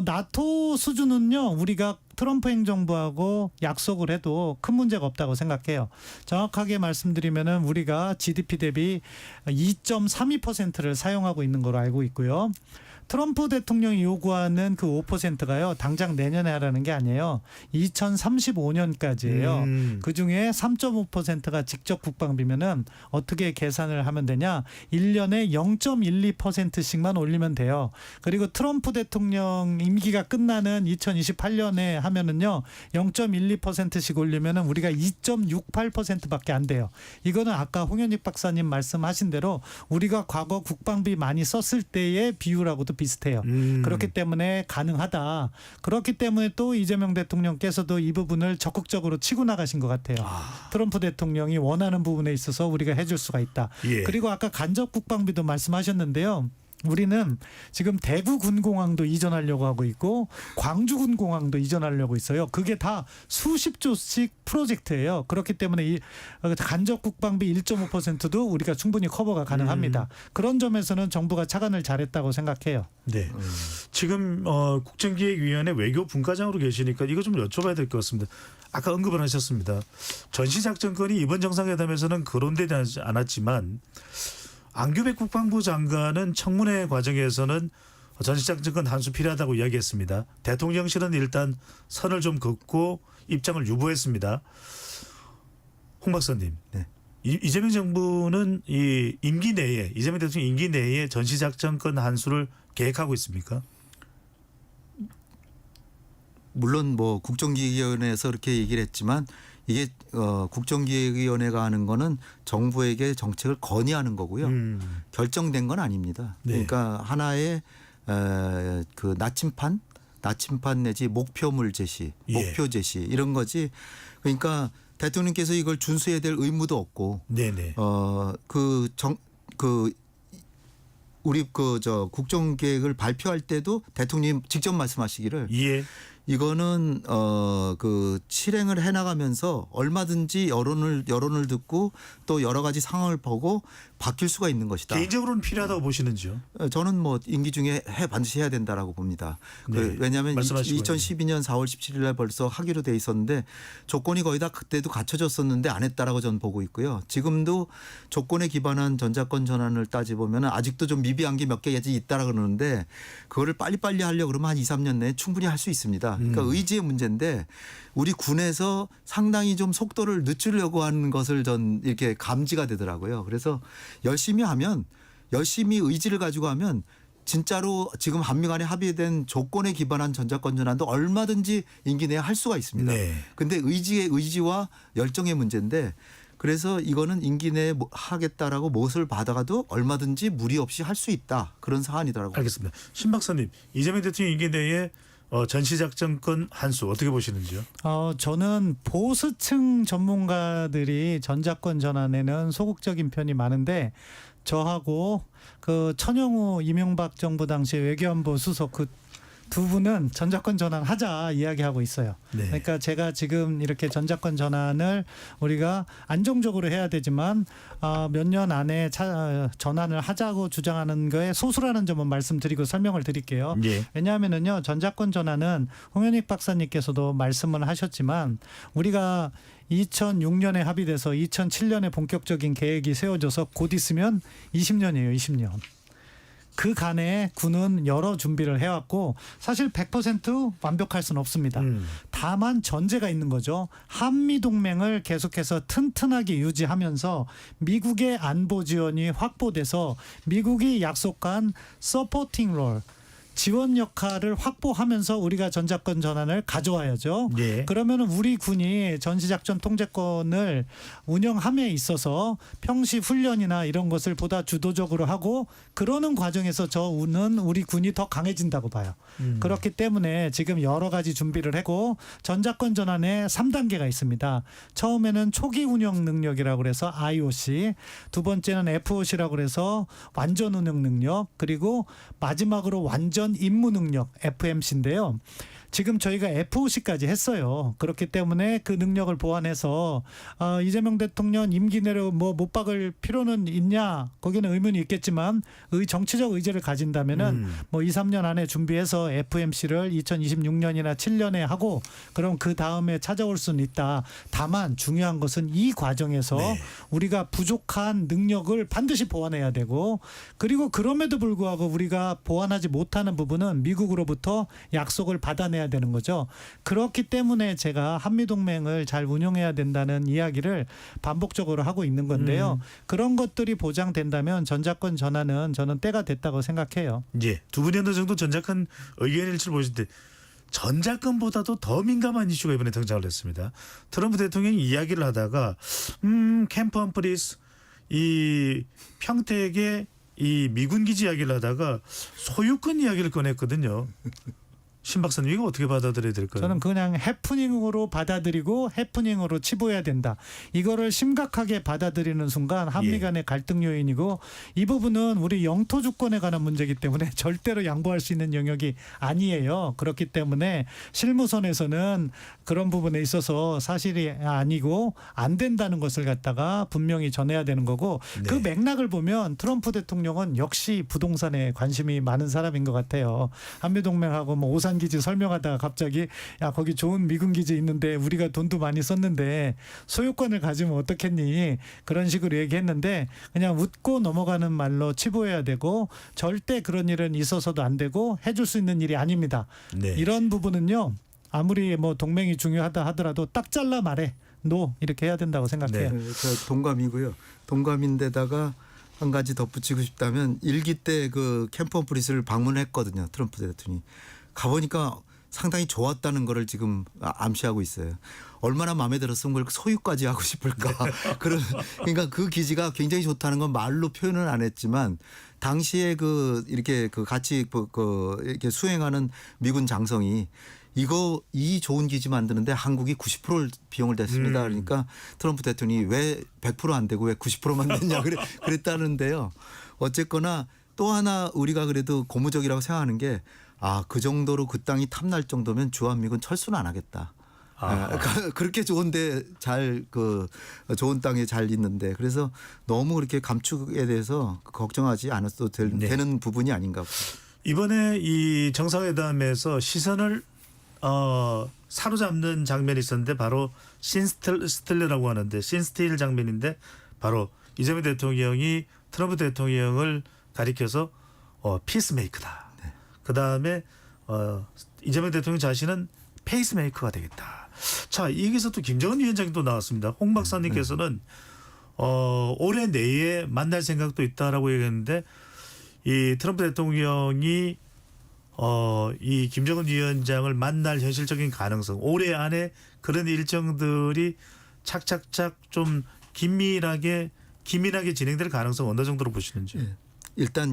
나토 수준은요. 우리가 트럼프 행정부하고 약속을 해도 큰 문제가 없다고 생각해요. 정확하게 말씀드리면은 우리가 GDP 대비 2.32%를 사용하고 있는 걸로 알고 있고요. 트럼프 대통령이 요구하는 그 5%가요. 당장 내년에 하라는 게 아니에요. 2035년까지예요. 그중에 3.5%가 직접 국방비면은 어떻게 계산을 하면 되냐? 1년에 0.12%씩만 올리면 돼요. 그리고 트럼프 대통령 임기가 끝나는 2028년에 하면은요. 0.12%씩 올리면은 우리가 2.68%밖에 안 돼요. 이거는 아까 홍현익 박사님 말씀하신 대로 우리가 과거 국방비 많이 썼을 때의 비율하고도 비슷해요. 그렇기 때문에 가능하다. 그렇기 때문에 또 이재명 대통령께서도 이 부분을 적극적으로 치고 나가신 것 같아요. 트럼프 대통령이 원하는 부분에 있어서 우리가 해줄 수가 있다. 예. 그리고 아까 간접 국방비도 말씀하셨는데요. 우리는 지금 대구 군공항도 이전하려고 하고 있고 광주 군공항도 이전하려고 있어요. 그게 다 수십 조씩 프로젝트예요. 그렇기 때문에 이 간접 국방비 1.5%도 우리가 충분히 커버가 가능합니다. 그런 점에서는 정부가 차관을 잘했다고 생각해요. 네. 지금 국정기획위원회 외교분과장으로 계시니까 이거 좀 여쭤봐야 될 것 같습니다. 아까 언급을 하셨습니다. 전시작전권이 이번 정상회담에서는 거론되지 않았지만 안규백 국방부 장관은 청문회 과정에서는 전시작전권 한수 필요하다고 이야기했습니다. 대통령실은 일단 선을 좀 긋고 입장을 유보했습니다. 홍 박사님, 네. 이재명 정부는 이 임기 내에 이재명 대통령 임기 내에 전시작전권 한수를 계획하고 있습니까? 물론 뭐 국정기획위원회에서 이렇게 얘기를 했지만 이게 국정기획위원회가 하는 거는 정부에게 정책을 건의하는 거고요. 결정된 건 아닙니다. 네. 그러니까 하나의 그 나침판 내지 목표물 제시, 예. 목표 제시 이런 거지. 그러니까 대통령께서 이걸 준수해야 될 의무도 없고, 네네. 우리 국정계획을 발표할 때도 대통령님 직접 말씀하시기를 예. 이거는 실행을 해나가면서 얼마든지 여론을 듣고 또 여러 가지 상황을 보고 바뀔 수가 있는 것이다. 개인적으로는 필요하다고 보시는지요? 저는 뭐 임기 중에 반드시 해야 된다라고 봅니다. 네. 왜냐하면 말씀하시고요. 2012년 4월 17일 날 벌써 하기로 돼 있었는데 조건이 거의 다 그때도 갖춰졌었는데 안 했다라고 저는 보고 있고요. 지금도 조건에 기반한 전자권 전환을 따지보면 아직도 좀 미비한 게 몇 개 있다라 그러는데 그거를 빨리빨리 하려고 그러면 한 2, 3년 내에 충분히 할 수 있습니다. 그러니까 의지의 문제인데 우리 군에서 상당히 좀 속도를 늦추려고 하는 것을 전 이렇게 감지가 되더라고요. 그래서 열심히 하면 열심히 의지를 가지고 하면 진짜로 지금 한미 간에 합의된 조건에 기반한 전자권 전환도 얼마든지 임기 내에 할 수가 있습니다. 네. 근데 의지와 열정의 문제인데 그래서 이거는 임기 내에 하겠다라고 못을 받아가도 얼마든지 무리 없이 할 수 있다. 그런 사안이더라고요. 알겠습니다. 신 박사님, 이재명 대통령 임기 내에 전시작전권 한수 어떻게 보시는지요? 저는 보수층 전문가들이 전자권 전환에는 소극적인 편이 많은데 저하고 그 천영우 이명박 정부 당시 외교안보 수석 그 두 분은 전자권 전환하자 이야기하고 있어요. 네. 그러니까 제가 지금 이렇게 전자권 전환을 우리가 안정적으로 해야 되지만 몇 년 안에 전환을 하자고 주장하는 거에 소수라는 점은 말씀드리고 설명을 드릴게요. 예. 왜냐하면은요 전자권 전환은 홍현익 박사님께서도 말씀을 하셨지만 우리가 2006년에 합의돼서 2007년에 본격적인 계획이 세워져서 곧 있으면 20년이에요. 20년. 그 간에 군은 여러 준비를 해왔고 사실 100% 완벽할 수는 없습니다. 다만 전제가 있는 거죠. 한미동맹을 계속해서 튼튼하게 유지하면서 미국의 안보 지원이 확보돼서 미국이 약속한 서포팅 롤 지원 역할을 확보하면서 우리가 전작권 전환을 가져와야죠. 예. 그러면은 우리 군이 전시작전 통제권을 운영함에 있어서 평시 훈련이나 이런 것을 보다 주도적으로 하고 그러는 과정에서 저는 우리 군이 더 강해진다고 봐요. 그렇기 때문에 지금 여러 가지 준비를 하고 전작권 전환에 3단계가 있습니다. 처음에는 초기 운영 능력이라고 그래서 IOC, 두 번째는 FOC라고 그래서 완전 운영 능력, 그리고 마지막으로 완전 임무 능력 FMC인데요. 지금 저희가 FOC까지 했어요. 그렇기 때문에 그 능력을 보완해서 이재명 대통령 임기 내로 뭐 못 박을 필요는 있냐? 거기는 의문이 있겠지만 정치적 의지를 가진다면은 뭐 2, 3년 안에 준비해서 FMC를 2026년이나 7년에 하고 그럼 그 다음에 찾아올 수는 있다. 다만 중요한 것은 이 과정에서 네. 우리가 부족한 능력을 반드시 보완해야 되고 그리고 그럼에도 불구하고 우리가 보완하지 못하는 부분은 미국으로부터 약속을 받아내야 되는 거죠. 그렇기 때문에 제가 한미동맹을 잘 운영해야 된다는 이야기를 반복적으로 하고 있는 건데요. 그런 것들이 보장된다면 전작권 전환은 저는 때가 됐다고 생각해요. 예. 두 분이 어느 정도 전작권 의견 일치를 보실 때 전작권보다도 더 민감한 이슈가 이번에 등장을 했습니다. 트럼프 대통령이 이야기를 하다가 캠프 험프리스 이 평택의 이 미군 기지 이야기를 하다가 소유권 이야기를 꺼냈거든요. 신 박사님 이거 어떻게 받아들여야 될까요? 저는 그냥 해프닝으로 받아들이고 해프닝으로 치부해야 된다. 이거를 심각하게 받아들이는 순간 한미 간의 갈등 요인이고 이 부분은 우리 영토 주권에 관한 문제이기 때문에 절대로 양보할 수 있는 영역이 아니에요. 그렇기 때문에 실무선에서는 그런 부분에 있어서 사실이 아니고 안 된다는 것을 갖다가 분명히 전해야 되는 거고 네. 그 맥락을 보면 트럼프 대통령은 역시 부동산에 관심이 많은 사람인 것 같아요. 한미동맹하고 뭐 오산 기지 설명하다가 갑자기 야 거기 좋은 미군 기지 있는데 우리가 돈도 많이 썼는데 소유권을 가지면 어떻겠니 그런 식으로 얘기했는데 그냥 웃고 넘어가는 말로 치부해야 되고 절대 그런 일은 있어서도 안 되고 해줄 수 있는 일이 아닙니다. 네. 이런 부분은요 아무리 뭐 동맹이 중요하다 하더라도 딱 잘라 말해 노 이렇게 해야 된다고 생각해요. 저 동감이고요. 동감인데다가 한 가지 덧붙이고 싶다면 일기 때 그 캠프 험프리스를 방문했거든요. 트럼프 대통령이. 가보니까 상당히 좋았다는 거를 지금 암시하고 있어요. 얼마나 마음에 들었으면 그걸 소유까지 하고 싶을까. 그러니까 그 기지가 굉장히 좋다는 건 말로 표현은 안 했지만 당시에 이렇게 같이 이렇게 수행하는 미군 장성이 이 좋은 기지 만드는데 한국이 90%를 비용을 댔습니다. 그러니까 트럼프 대통령이 왜 100% 안 되고 왜 90%만 냈냐 그랬다는데요. 어쨌거나 또 하나 우리가 그래도 고무적이라고 생각하는 게 그 정도로 그 땅이 탐날 정도면 주한미군 철수는 안 하겠다. 그렇게 좋은데 좋은 땅에 잘 있는데 그래서 너무 그렇게 감축에 대해서 걱정하지 않았어도 되는 부분이 아닌가. 이번에 이 정상회담에서 시선을 사로잡는 장면이 있었는데 바로 신스틸러라고 하는데 신스틸 장면인데 바로 이재명 대통령이 트럼프 대통령을 가리켜서 피스메이커다. 그다음에 이재명 대통령 자신은 페이스메이커가 되겠다. 자, 여기서 또 김정은 위원장도 나왔습니다. 홍 박사님께서는 올해 내에 만날 생각도 있다라고 얘기했는데 이 트럼프 대통령이 이 김정은 위원장을 만날 현실적인 가능성 올해 안에 그런 일정들이 착착착 좀 기민하게 진행될 가능성 어느 정도로 보시는지. 네. 일단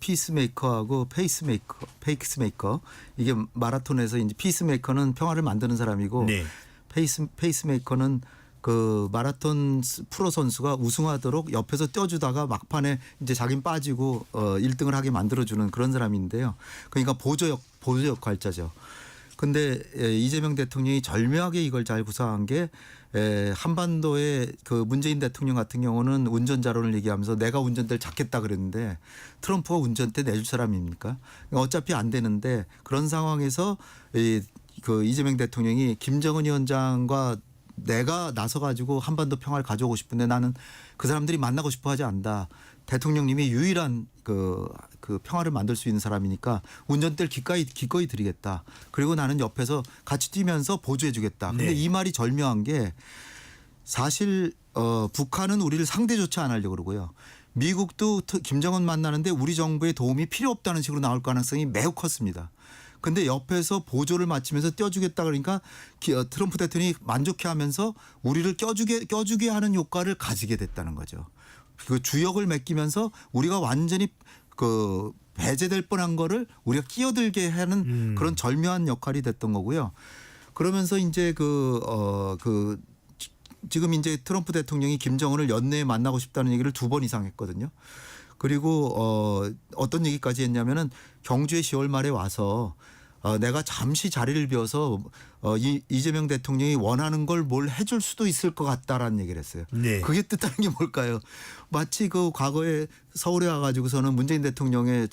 피스메이커하고 페이스메이커 이게 마라톤에서 이제 피스메이커는 평화를 만드는 사람이고 네. 페이스메이커는 그 마라톤 프로 선수가 우승하도록 옆에서 떼어주다가 막판에 이제 자긴 빠지고 1등을 하게 만들어주는 그런 사람인데요. 그러니까 보조 역할자죠. 근데 이재명 대통령이 절묘하게 이걸 잘 구사한 게 한반도의 그 문재인 대통령 같은 경우는 운전자론을 얘기하면서 내가 운전대를 잡겠다 그랬는데 트럼프가 운전대 내줄 사람입니까? 어차피 안 되는데 그런 상황에서 그 이재명 대통령이 김정은 위원장과 내가 나서가지고 한반도 평화를 가져오고 싶은데 나는 그 사람들이 만나고 싶어 하지 않는다. 대통령님이 유일한 그 평화를 만들 수 있는 사람이니까 운전대를 기꺼이 드리겠다. 그리고 나는 옆에서 같이 뛰면서 보조해 주겠다. 근데 네. 이 말이 절묘한 게 사실 북한은 우리를 상대조차 안 하려고 그러고요. 미국도 김정은 만나는데 우리 정부의 도움이 필요 없다는 식으로 나올 가능성이 매우 컸습니다. 근데 옆에서 보조를 마치면서 떼어주겠다 그러니까 트럼프 대통령이 만족해하면서 우리를 껴주게 하는 효과를 가지게 됐다는 거죠. 그 주역을 맡기면서 우리가 완전히 그 배제될 뻔한 거를 우리가 끼어들게 하는 그런 절묘한 역할이 됐던 거고요. 그러면서 이제 지금 이제 트럼프 대통령이 김정은을 연내에 만나고 싶다는 얘기를 2번 이상 했거든요. 그리고 어떤 얘기까지 했냐면은 경주에 10월 말에 와서 내가 잠시 자리를 비워서 이재명 대통령이 원하는 걸 뭘 해줄 수도 있을 것 같다라는 얘기를 했어요. 네. 그게 뜻하는 게 뭘까요? 마치 그 과거에 서울에 와가지고서는 문재인 대통령의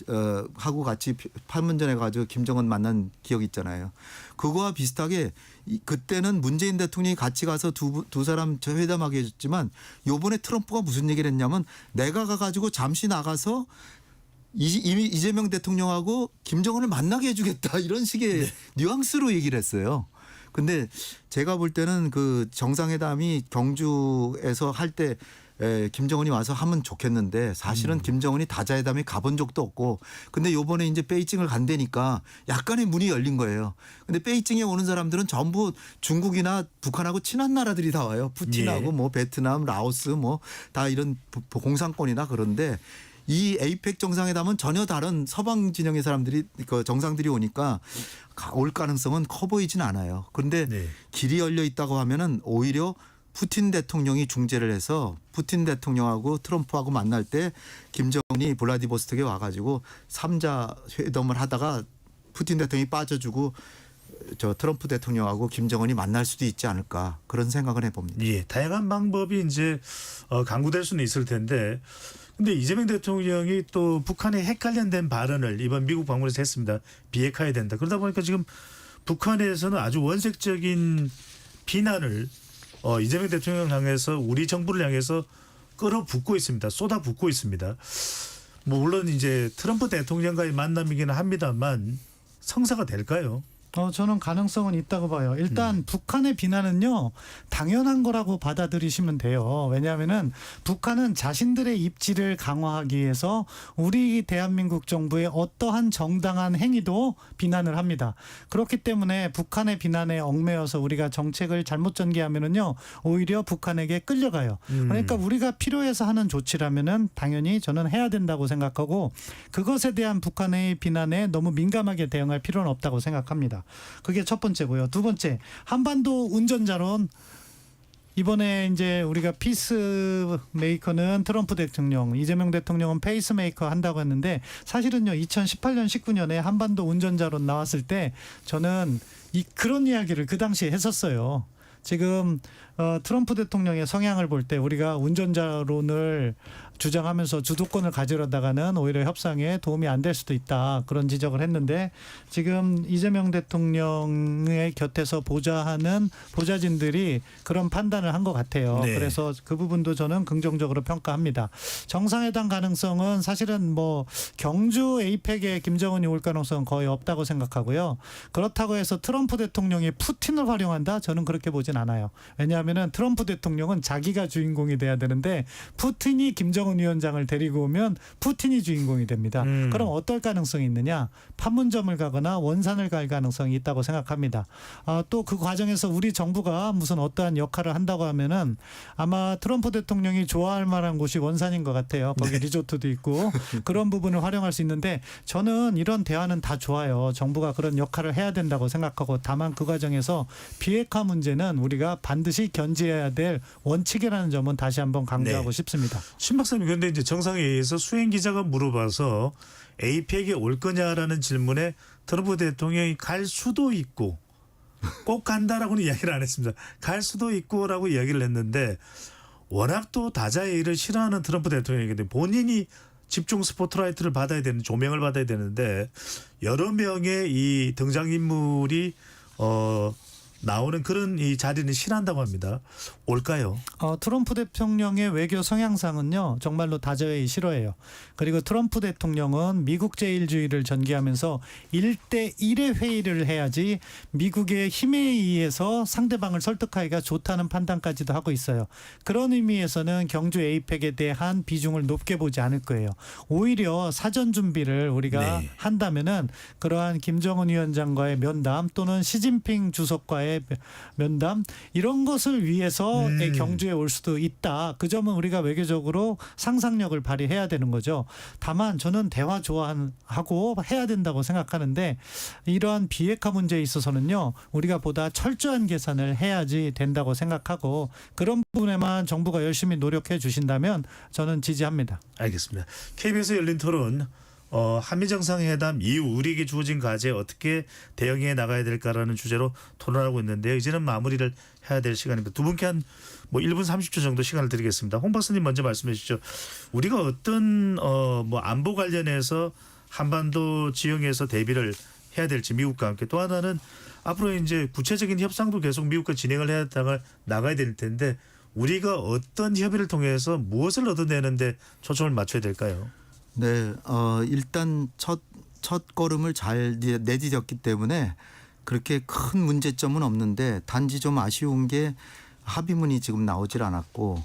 하고 같이 판문점에 가지고 김정은 만난 기억이 있잖아요. 그거와 비슷하게 그때는 문재인 대통령이 같이 가서 두 사람 회담하게 해줬지만 요번에 트럼프가 무슨 얘기를 했냐면 내가 가가지고 잠시 나가서 이미 이재명 대통령하고 김정은을 만나게 해주겠다 이런 식의 뉘앙스로 얘기를 했어요. 근데 제가 볼 때는 그 정상회담이 경주에서 할 때 김정은이 와서 하면 좋겠는데 사실은 김정은이 다자회담에 가본 적도 없고 근데 요번에 이제 베이징을 간다니까 약간의 문이 열린 거예요. 근데 베이징에 오는 사람들은 전부 중국이나 북한하고 친한 나라들이 다 와요. 푸틴하고 예. 뭐 베트남, 라오스 뭐 다 이런 공산권이나 그런데 이 에이펙 정상회담은 전혀 다른 서방 진영의 사람들이 그 정상들이 오니까 올 가능성은 커 보이진 않아요. 그런데 네. 길이 열려 있다고 하면은 오히려 푸틴 대통령이 중재를 해서 푸틴 대통령하고 트럼프하고 만날 때 김정은이 블라디보스톡에 와가지고 3자 회담을 하다가 푸틴 대통령이 빠져주고 저 트럼프 대통령하고 김정은이 만날 수도 있지 않을까 그런 생각을 해봅니다. 예, 다양한 방법이 이제 강구될 수는 있을 텐데 근데 이재명 대통령이 또 북한의 핵 관련된 발언을 이번 미국 방문에서 했습니다. 비핵화해야 된다. 그러다 보니까 지금 북한에서는 아주 원색적인 비난을 이재명 대통령을 향해서 우리 정부를 향해서 끌어붓고 있습니다. 쏟아붓고 있습니다. 뭐 물론 이제 트럼프 대통령과의 만남이기는 합니다만 성사가 될까요? 저는 가능성은 있다고 봐요. 일단 북한의 비난은요 당연한 거라고 받아들이시면 돼요. 왜냐하면은 북한은 자신들의 입지를 강화하기 위해서 우리 대한민국 정부의 어떠한 정당한 행위도 비난을 합니다. 그렇기 때문에 북한의 비난에 얽매여서 우리가 정책을 잘못 전개하면은요 오히려 북한에게 끌려가요. 그러니까 우리가 필요해서 하는 조치라면은 당연히 저는 해야 된다고 생각하고 그것에 대한 북한의 비난에 너무 민감하게 대응할 필요는 없다고 생각합니다. 그게 첫 번째고요. 두 번째, 한반도 운전자론 이번에 이제 우리가 피스메이커는 트럼프 대통령, 이재명 대통령은 페이스메이커 한다고 했는데 사실은요 2018년 19년에 한반도 운전자론 나왔을 때 저는 그런 이야기를 그 당시에 했었어요. 지금 트럼프 대통령의 성향을 볼 때 우리가 운전자론을 주장하면서 주도권을 가지려다가는 오히려 협상에 도움이 안 될 수도 있다. 그런 지적을 했는데 지금 이재명 대통령의 곁에서 보좌하는 보좌진들이 그런 판단을 한 것 같아요. 네. 그래서 그 부분도 저는 긍정적으로 평가합니다. 정상회담 가능성은 사실은 뭐 경주 에이펙에 김정은이 올 가능성은 거의 없다고 생각하고요. 그렇다고 해서 트럼프 대통령이 푸틴을 활용한다? 저는 그렇게 보진 않아요. 왜냐하면은 트럼프 대통령은 자기가 주인공이 돼야 되는데 푸틴이 김정은 위원장을 데리고 오면 푸틴이 주인공이 됩니다. 그럼 어떨 가능성이 있느냐? 판문점을 가거나 원산을 갈 가능성이 있다고 생각합니다. 또 그 과정에서 우리 정부가 무슨 어떠한 역할을 한다고 하면은 아마 트럼프 대통령이 좋아할 만한 곳이 원산인 것 같아요. 거기 리조트도 있고 그런 부분을 활용할 수 있는데 저는 이런 대화는 다 좋아요. 정부가 그런 역할을 해야 된다고 생각하고 다만 그 과정에서 비핵화 문제는 우리가 반드시 견지해야 될 원칙이라는 점은 다시 한번 강조하고 네. 싶습니다. 신 박사님 그런데 이제 정상회의에서 수행 기자가 물어봐서 에이펙에 올 거냐라는 질문에 트럼프 대통령이 갈 수도 있고 꼭 간다라고는 이야기를 안 했습니다. 갈 수도 있고라고 이야기를 했는데 워낙 또 다자회의를 싫어하는 트럼프 대통령이기 때문에 본인이 집중 스포트라이트를 받아야 되는 조명을 받아야 되는데 여러 명의 이 등장인물이 나오는 그런 이 자리는 싫어한다고 합니다. 올까요? 트럼프 대통령의 외교 성향상은요, 정말로 다저히 싫어해요. 그리고 트럼프 대통령은 미국 제일주의를 전개하면서 1대1의 회의를 해야지 미국의 힘에 의해서 상대방을 설득하기가 좋다는 판단까지도 하고 있어요. 그런 의미에서는 경주 에이펙에 대한 비중을 높게 보지 않을 거예요. 오히려 사전 준비를 우리가 네. 한다면은 그러한 김정은 위원장과의 면담 또는 시진핑 주석과의 면담 이런 것을 위해서 경주에 올 수도 있다. 그 점은 우리가 외교적으로 상상력을 발휘해야 되는 거죠. 다만 저는 대화 좋아하고 해야 된다고 생각하는데 이러한 비핵화 문제에 있어서는요. 우리가 보다 철저한 계산을 해야지 된다고 생각하고 그런 부분에만 정부가 열심히 노력해 주신다면 저는 지지합니다. 알겠습니다. KBS 열린 토론 한미 정상회담 이후 우리에게 주어진 과제에 어떻게 대응해 나가야 될까라는 주제로 토론하고 있는데요. 이제는 마무리를 해야 될 시간입니다. 두 분께 한 1분 30초 정도 시간을 드리겠습니다. 홍 박사님 먼저 말씀해 주시죠. 우리가 어떤 안보 관련해서 한반도 지형에서 대비를 해야 될지 미국과 함께 또 하나는 앞으로 이제 구체적인 협상도 계속 미국과 진행을 해야 나가야 될 텐데 우리가 어떤 협의를 통해서 무엇을 얻어내는데 초점을 맞춰야 될까요? 네, 일단 첫 걸음을 잘 내디뎠기 때문에 그렇게 큰 문제점은 없는데 단지 좀 아쉬운 게 합의문이 지금 나오질 않았고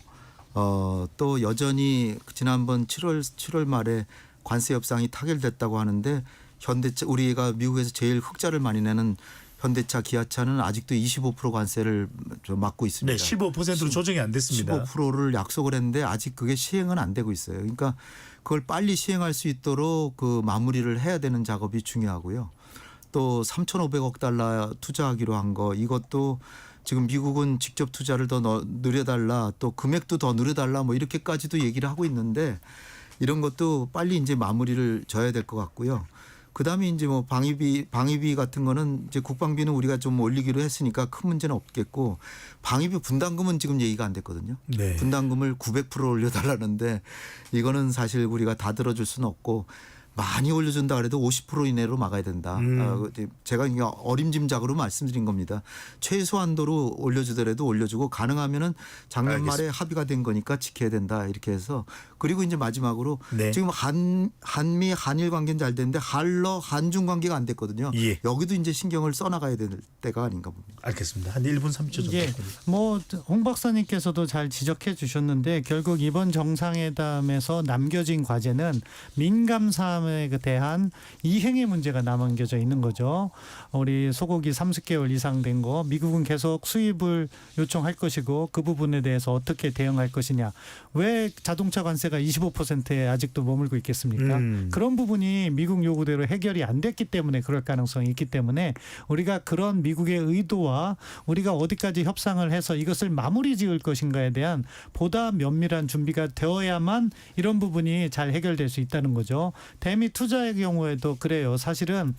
또 여전히 지난번 7월 말에 관세 협상이 타결됐다고 하는데 현대차 우리가 미국에서 제일 흑자를 많이 내는 현대차, 기아차는 아직도 25% 관세를 맡고 있습니다. 네, 15%로 조정이 안 됐습니다. 15%를 약속을 했는데 아직 그게 시행은 안 되고 있어요. 그러니까 그걸 빨리 시행할 수 있도록 그 마무리를 해야 되는 작업이 중요하고요. 또 3,500억 달러 투자하기로 한 거 이것도 지금 미국은 직접 투자를 더 늘려달라 또 금액도 더 늘려달라 뭐 이렇게까지도 얘기를 하고 있는데 이런 것도 빨리 이제 마무리를 져야 될 것 같고요. 그다음에 이제 뭐 방위비 같은 거는 이제 국방비는 우리가 좀 올리기로 했으니까 큰 문제는 없겠고 방위비 분담금은 지금 얘기가 안 됐거든요. 네. 분담금을 900% 올려달라는데 이거는 사실 우리가 다 들어줄 수는 없고 많이 올려준다 그래도 50% 이내로 막아야 된다. 제가 어림짐작으로 말씀드린 겁니다. 최소한도로 올려주더라도 올려주고 가능하면은 작년 말에 합의가 된 거니까 지켜야 된다 이렇게 해서 그리고 이제 마지막으로 네. 지금 한미 한일 관계는 잘 됐는데 한중 관계가 안 됐거든요. 예. 여기도 이제 신경을 써나가야 될 때가 아닌가 봅니다. 알겠습니다. 한 1분 30초 정도. 예, 홍 박사님께서도 잘 지적해 주셨는데 결국 이번 정상회담에서 남겨진 과제는 민감 사항에 대한 이행의 문제가 남겨져 있는 거죠. 우리 소고기 30개월 이상 된 거 미국은 계속 수입을 요청할 것이고 그 부분에 대해서 어떻게 대응할 것이냐. 왜 자동차 관세가 25%에 아직도 머물고 있겠습니까? 그런 부분이 미국 요구대로 해결이 안 됐기 때문에 그럴 가능성이 있기 때문에 우리가 그런 미국의 의도와 우리가 어디까지 협상을 해서 이것을 마무리 지을 것인가에 대한 보다 면밀한 준비가 되어야만 이런 부분이 잘 해결될 수 있다는 거죠. 대미 투자의 경우에도 그래요. 사실은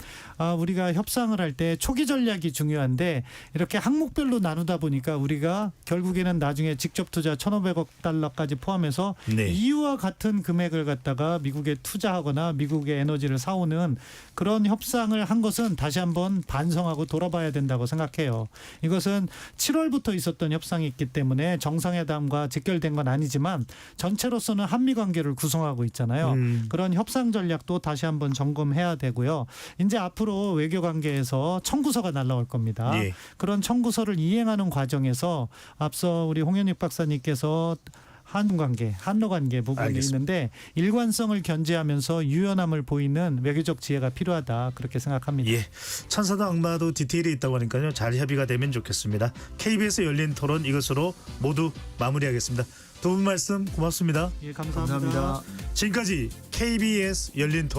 우리가 협상을 할 때 초기 전략이 중요한데 이렇게 항목별로 나누다 보니까 우리가 결국에는 나중에 직접 투자 1,500억 달러까지 포함해서 네. EU와 같은 금액을 갖다가 미국에 투자하거나 미국의 에너지를 사오는 그런 협상을 한 것은 다시 한번 반성하고 돌아봐야 된다고 생각해요. 이것은 7월부터 있었던 협상이 있기 때문에 정상회담과 직결된 건 아니지만 전체로서는 한미 관계를 구성하고 있잖아요. 그런 협상 전략도 다시 한번 점검해야 되고요. 이제 앞으로 외교 관계에서 청구서가 날라올 겁니다. 예. 그런 청구서를 이행하는 과정에서 앞서 우리 홍현익 박사님께서 한로 관계 부분이 알겠습니다. 있는데 일관성을 견제하면서 유연함을 보이는 외교적 지혜가 필요하다 그렇게 생각합니다. 예, 천사도 악마도 디테일이 있다고 하니까요. 잘 협의가 되면 좋겠습니다. KBS 열린 토론 이것으로 모두 마무리하겠습니다. 두 분 말씀 고맙습니다. 예, 감사합니다. 지금까지 KBS 열린 토론